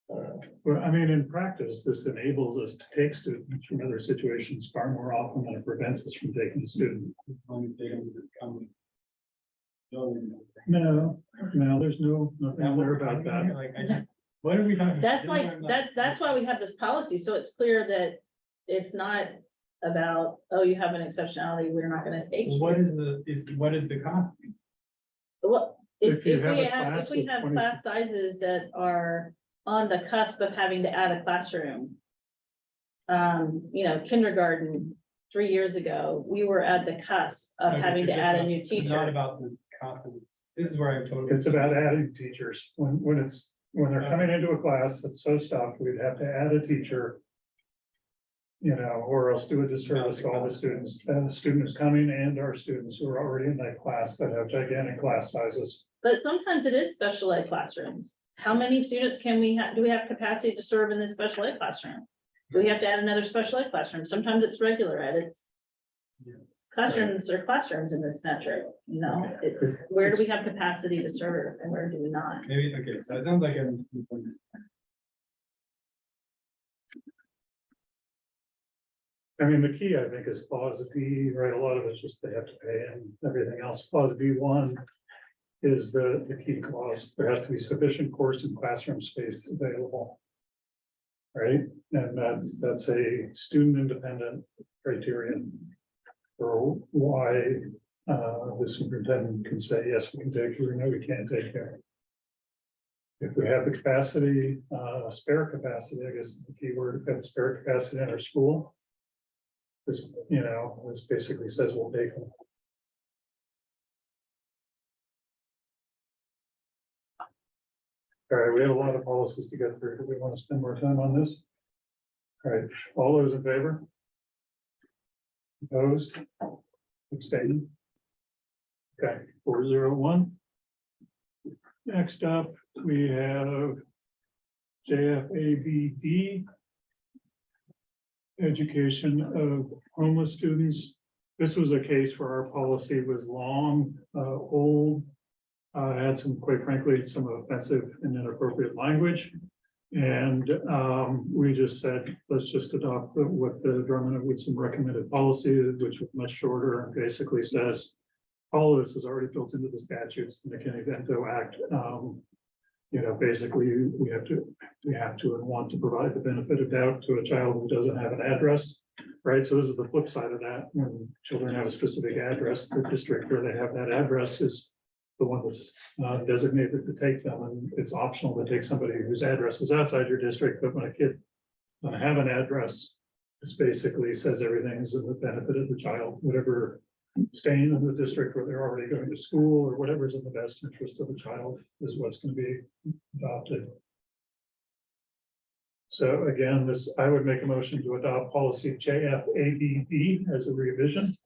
Well, I mean, in practice, this enables us to take students from other situations far more often than it prevents us from taking a student. As long as they don't come. building. No, there's nothing there about that. Like, what are we talking? That's like, that's why we have this policy, so it's clear that it's not about, oh, you have an exceptionality, we're not gonna take you. What is the cost? What, If if you we have a have, class if we with have 20 class sizes that are on the cusp of having to add a classroom. You know, kindergarten, 3 years ago, we were at the cusp of Okay, having so to this add a is- new it's Not teacher. about the cost of this is where I'm totally. It's about adding teachers. When they're coming into a class that's so stuffed, we'd have to add a teacher. You know, or else do a disservice to all the students, and the students coming and our students who are already in that class that have gigantic class sizes. But sometimes it is special ed classrooms. How many students can we have, do we have capacity to serve in this special ed classroom? Do we have to add another special ed classroom? Sometimes it's regular ed, it's. Yeah. Classrooms are classrooms in this metric, you know, it's where do we have capacity to serve and where do we not? Maybe, okay, so it sounds like I'm. I mean, the key, I think, is clause B, right? A lot of it's just they have to pay and everything else. Clause B1 is the key clause. There has to be sufficient course and classroom space available. Right? And that's a student independent criterion for why the superintendent can say, yes, we can take you, or no, we can't take you. If we have the capacity, spare capacity, I guess is the key word, if we have spare capacity in our school. This, you know, this basically says we'll take them. All right, we have a lot of policies to get through. Do we want to spend more time on this? All right, all those in favor? Opposed? Abstaining? Okay, 401. Next up, we have JFABD. Education of homeless students. This was a case where our policy was long, old. Had some, quite frankly, some offensive and inappropriate language. And we just said, let's just adopt what the Drummond and Woodson recommended policy, which was much shorter and basically says, all of this is already built into the statutes, the McKinney-Vento Act. You know, basically, we have to and want to provide the benefit of doubt to a child who doesn't have an address, right? So this is the flip side of that. When children have a specific address, the district where they have that address is the one that's designated to take them, and it's optional to take somebody whose address is outside your district. But when a kid doesn't have an address, this basically says everything is in the benefit of the child, whatever staying in the district where they're already going to school or whatever's in the best interest of the child is what's going to be adopted. So again, I would make a motion to adopt policy JFABD as a revision.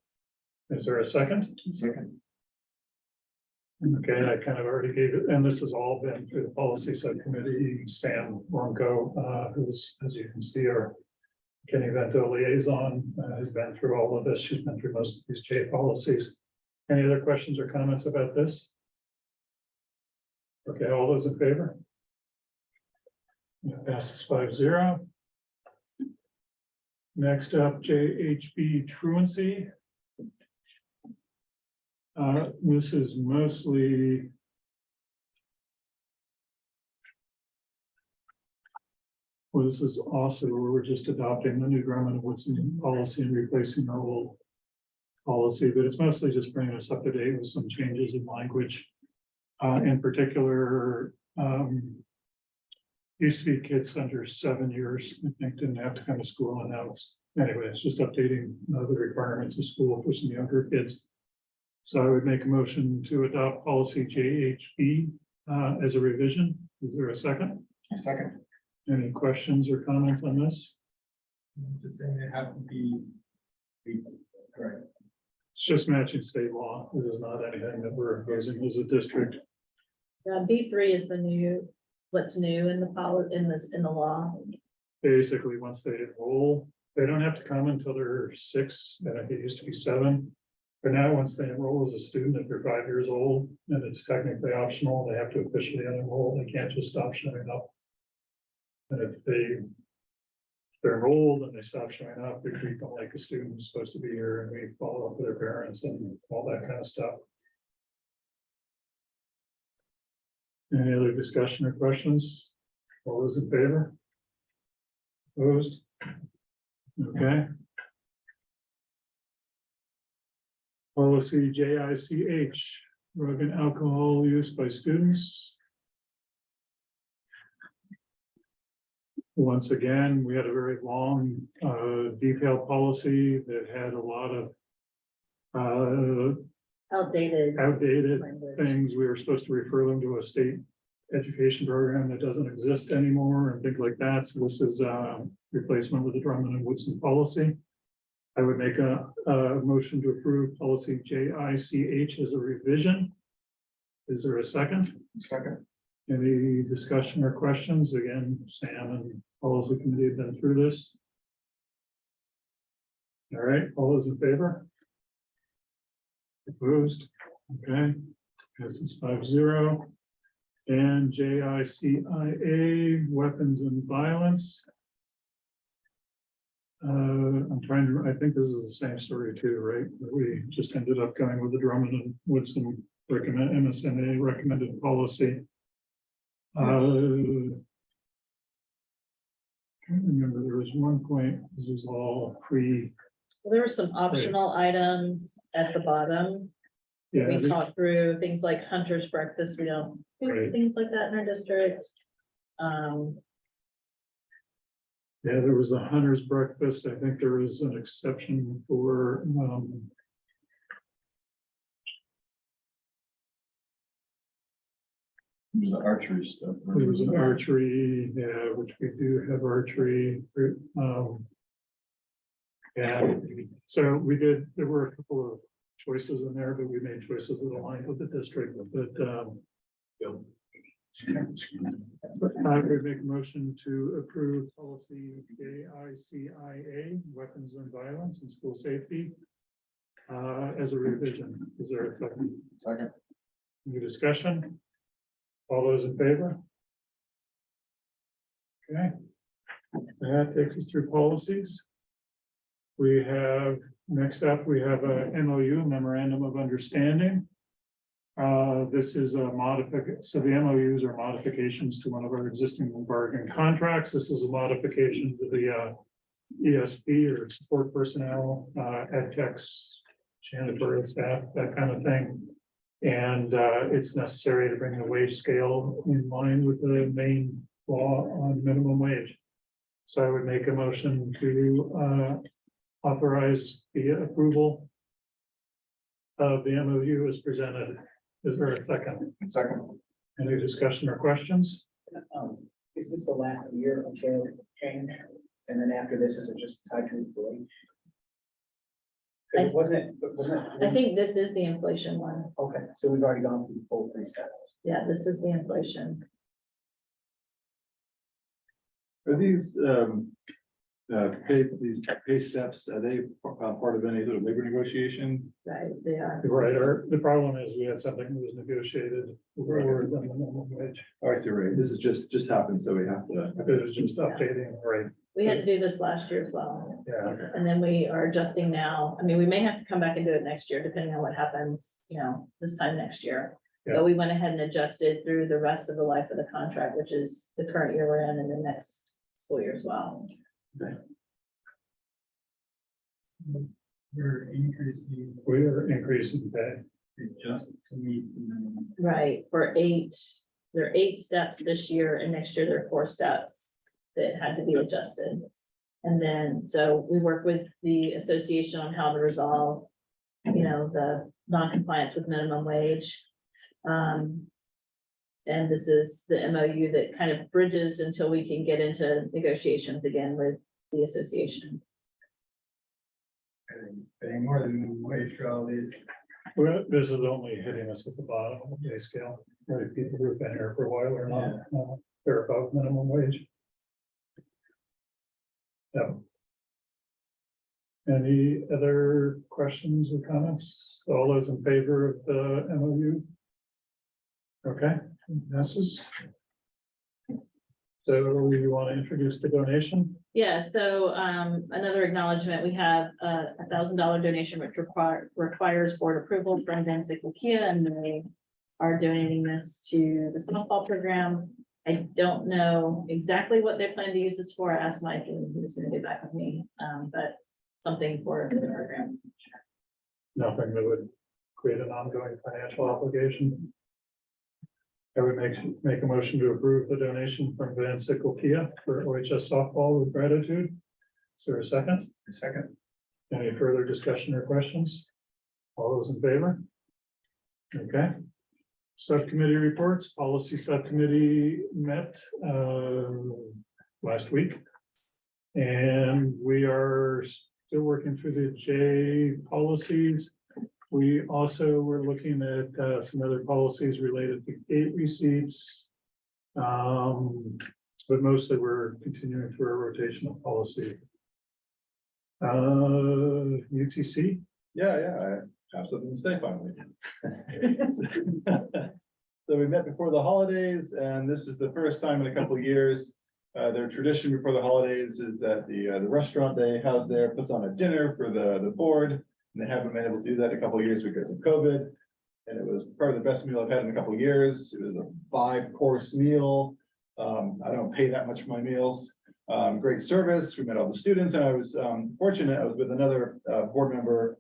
Is there a second? Second. Okay, I kind of already gave it, and this has all been through the policy subcommittee. Sam Ronco, who's, as you can see, our McKinney-Vento liaison, has been through all of this. She's been through most of these J policies. Any other questions or comments about this? Okay, all those in favor? It passes 5-0. Next up, JHB truancy. This is mostly well, this is also where we're just adopting the new Drummond and Woodson policy and replacing our old policy, but it's mostly just bringing us up to date with some changes in language. In particular, used to be kids under 7 years, I think, didn't have to come to school, and now it's just updating the requirements of school for some younger kids. So I would make a motion to adopt policy JHB as a revision. Is there a second? A second. Any questions or comments on this? Just saying they have to be. Correct. It's just matching state law. This is not anything that we're imposing as a district. B3 is the new, what's new in the law. Basically, once they enroll, they don't have to come until they're 6, and I think it used to be 7. But now, once they enroll as a student, if they're 5 years old, and it's technically optional, they have to officially unenroll. They can't just stop showing up. And if they're enrolled and they stop showing up, we treat them like a student who's supposed to be here, and we follow up with their parents and all that kind of stuff. Any other discussion or questions? All those in favor? Opposed? Okay. Policy JICH, drug and alcohol use by students. Once again, we had a very long, detailed policy that had a lot of Outdated. language. things. We were supposed to refer them to a state education program that doesn't exist anymore and things like that. So this is replacement with the Drummond and Woodson policy. I would make a motion to approve policy JICH as a revision. Is there a second? Second. Any discussion or questions? Again, Sam and all of the committee have been through this. All right, all those in favor? Opposed? Okay, passes 5-0. And JICIA, weapons and violence. I'm trying to, I think this is the same story too, right? We just ended up going with the Drummond and Woodson MSNA recommended policy. Can't remember, there was one point, this was all pre. Well, there were some optional items at the bottom. Yeah, We talked through things like hunter's breakfast. We don't do Right. things like that in our district. yeah, there was a hunter's breakfast. I think there was an exception for, There's the archery stuff. right? There was an Yeah. archery, yeah, which we do have archery. And so we did, there were a couple of choices in there, but we made choices that aligned with the district, but, I would make a motion to approve policy AICIA, weapons and violence and school safety. As a revision. Is there a second? Second. Any discussion? All those in favor? Okay. That takes us through policies. We have, next up, we have a MOU, memorandum of understanding. This is a modification, so the MOUs are modifications to one of our existing bargain contracts. This is a modification to the ESP or support personnel, ed techs, janitorial staff, that kind of thing. And it's necessary to bring the wage scale in line with the main law on minimum wage. So I would make a motion to authorize the approval of the MOU as presented. Is there a second? Second. Any discussion or questions? Is this the last year of the change? And then after this, is it just tied to inflation? Wasn't it? I think this is the inflation one. Okay, so we've already gone through the full 3 steps. Yeah, this is the inflation. Are these pay steps, are they part of any sort of labor negotiation? Right, they are. Right, the problem is we had something that was negotiated lower than the minimum wage. Oh, I see, right, this is just happened, so we have to. It was just updating, right? We had to do this last year as well. Yeah. And then we are adjusting now. I mean, we may have to come back and do it next year, depending on what happens, this time next year. Yeah. But we went ahead and adjusted through the rest of the life of the contract, which is the current year we're in and the next school year as well. We're increasing We are increasing pay. just to meet the minimum. Right, there are 8 steps this year and next year there are 4 steps that had to be adjusted. And then, so we work with the association on how to resolve, the non-compliance with minimum wage. And this is the MOU that kind of bridges until we can get into negotiations again with the association. Paying more than minimum wage for all these. Well, this is only hitting us at the bottom of the pay scale. Right, people who've been here for a while are not, they're above minimum wage. Yeah. Any other questions or comments? All those in favor of the MOU? Okay, passes. So you want to introduce the donation? Yeah, so another acknowledgement, we have a $1,000 donation which requires board approval from Van Sickle Kia, and they are donating this to the softball program. I don't know exactly what they plan to use this for. I asked Mike and he was gonna get back with me, but something for the program. Nothing that would create an ongoing financial obligation. I would make a motion to approve the donation from Van Sickle Kia for OHS softball with gratitude. Is there a second? Second. Any further discussion or questions? All those in favor? Okay. Subcommittee reports, policy subcommittee met last week. And we are still working through the J policies. We also were looking at some other policies related to gate receipts. But mostly we're continuing through our rotational policy. UTC, Yeah, I have something to say finally. So we met before the holidays, and this is the first time in a couple of years. Their tradition before the holidays is that the restaurant they house there puts on a dinner for the board, and they haven't been able to do that in a couple of years because of COVID. And it was probably the best meal I've had in a couple of years. It was a 5-course meal. I don't pay that much for my meals. Great service. We met all the students, and I was fortunate. I was with another board member,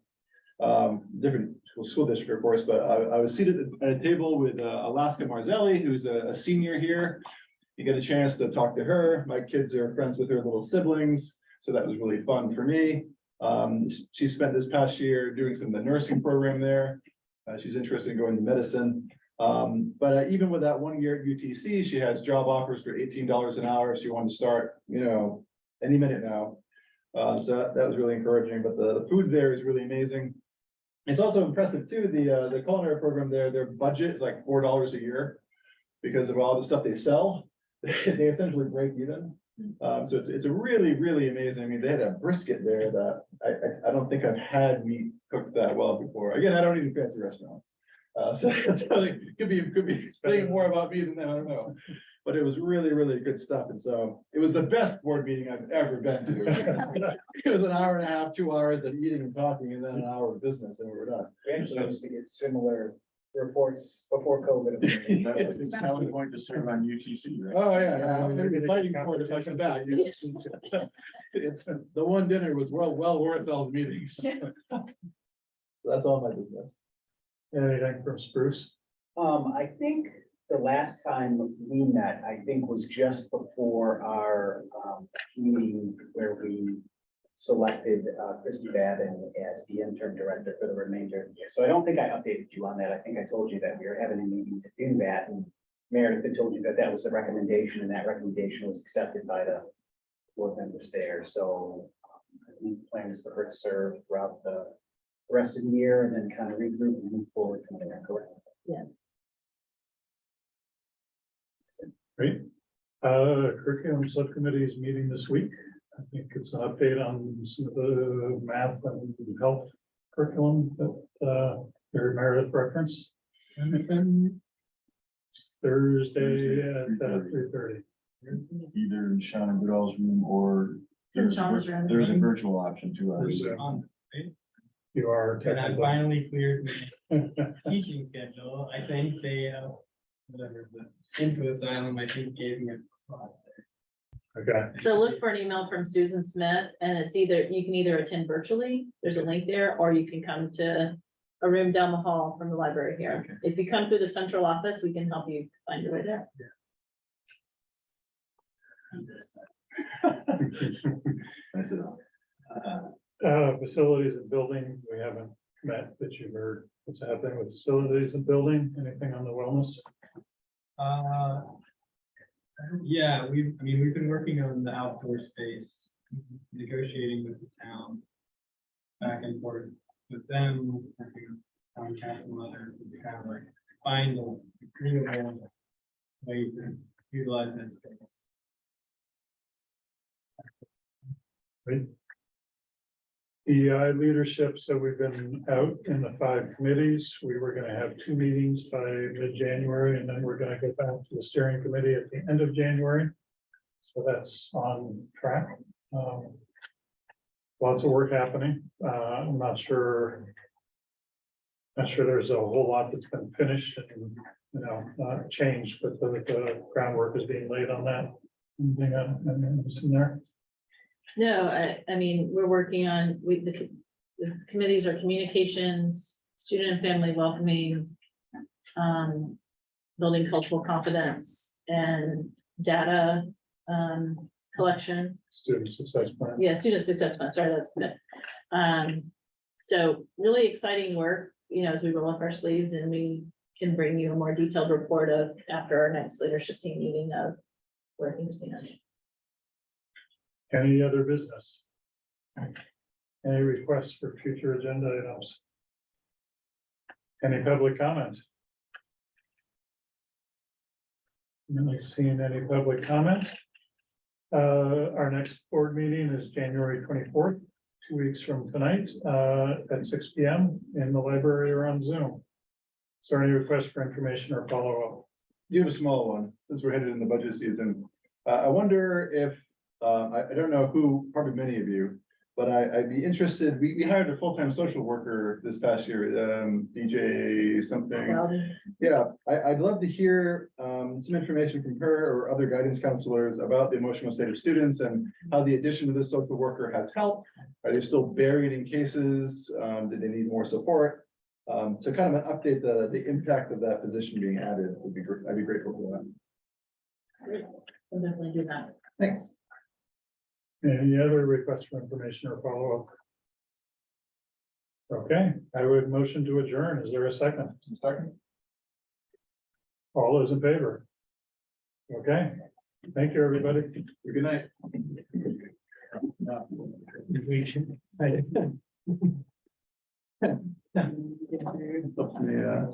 different school district, of course, but I was seated at a table with Alaska Marzelli, who's a senior here. You get a chance to talk to her. My kids are friends with her little siblings, so that was really fun for me. She spent this past year doing some of the nursing program there. She's interested in going to medicine. But even with that 1 year at UTC, she has job offers for $18 an hour. If she wanted to start, any minute now. So that was really encouraging, but the food there is really amazing. It's also impressive too, the culinary program there, their budget is like $4 a year because of all the stuff they sell. They essentially break even. So it's a really, really amazing. I mean, they had a brisket there that I don't think I've had meat cooked that well before. Again, I don't eat in fancy restaurants. So it could be saying more about me than that, I don't know. But it was really, really good stuff. And so it was the best board meeting I've ever been to. It was an hour and a half, 2 hours of eating and talking, and then an hour of business, and we were done. We actually used to get similar reports before COVID. That was going to serve on UTC, right? Oh, yeah, I'm gonna be fighting for it if I come back. It's, the one dinner was well worth all the meetings. That's all my business. Anything from Spruce? I think the last time we met, I think was just before our, meeting where we selected, Christy Babin as the interim director for the remainder of the year. So I don't think I updated you on that. I think I told you that we were having a meeting to do that, and Meredith had told you that that was the recommendation, and that recommendation was accepted by the board members there. So I think the plan is for her to serve throughout the rest of the year and then kind of regroup and move forward from there, correct? Yes. Great. Curriculum subcommittee is meeting this week. I think it's an update on some of the math and health curriculum that Mary Meredith referenced. And it's Thursday at 3:30. Either in Shauna Goodall's room or In Shauna's room. there's a virtual option too. There's You are. And I finally cleared the teaching schedule. I think they, whatever, the info asylum, I think gave me a spot there. Okay. So look for an email from Susan Smith, and it's either, you can either attend virtually, there's a link there, or you can come to a room down the hall from the library here. Okay. If you come through the central office, we can help you find your way there. That's it. Facilities and building, we haven't met, that you've heard what's happening with facilities and building, anything on the wellness? Yeah, we've been working on the outdoor space, negotiating with the town. Back and forth with them, working with town council and others, to kind of like find a agreeable way to utilize that space. Right. DEI leadership, so we've been out in the 5 committees. We were gonna have 2 meetings by mid-January, and then we're gonna get back to the steering committee at the end of January. So that's on track. Lots of work happening. I'm not sure there's a whole lot that's been finished and, changed, but the groundwork is being laid on that. Anything in there? No, I mean, we're working on, the committees are communications, student and family welcoming, building cultural confidence and data, collection. Student success plan. Yeah, student success plan, sorry. So really exciting work, as we roll up our sleeves, and we can bring you a more detailed report of after our next leadership team meeting of where things stand. Any other business? Any requests for future agenda items? Any public comment? Not seeing any public comment. Our next board meeting is January 24th, 2 weeks from tonight, at 6 p.m. in the library or on Zoom. Is there any request for information or follow-up? You have a small one, since we're headed in the budget season. I wonder if, I don't know who, probably many of you, but I'd be interested, we hired a full-time social worker this past year, DJ something. Yeah, I'd love to hear some information from her or other guidance counselors about the emotional state of students and how the addition of this social worker has helped. Are they still buried in cases? Do they need more support? So kind of an update, the impact of that position being added would be great. I'd be grateful for that. Great. We'll definitely do that. Thanks. Any other requests for information or follow-up? Okay, I would motion to adjourn. Is there a second? Second. All those in favor? Okay, thank you, everybody. Good night. Yeah.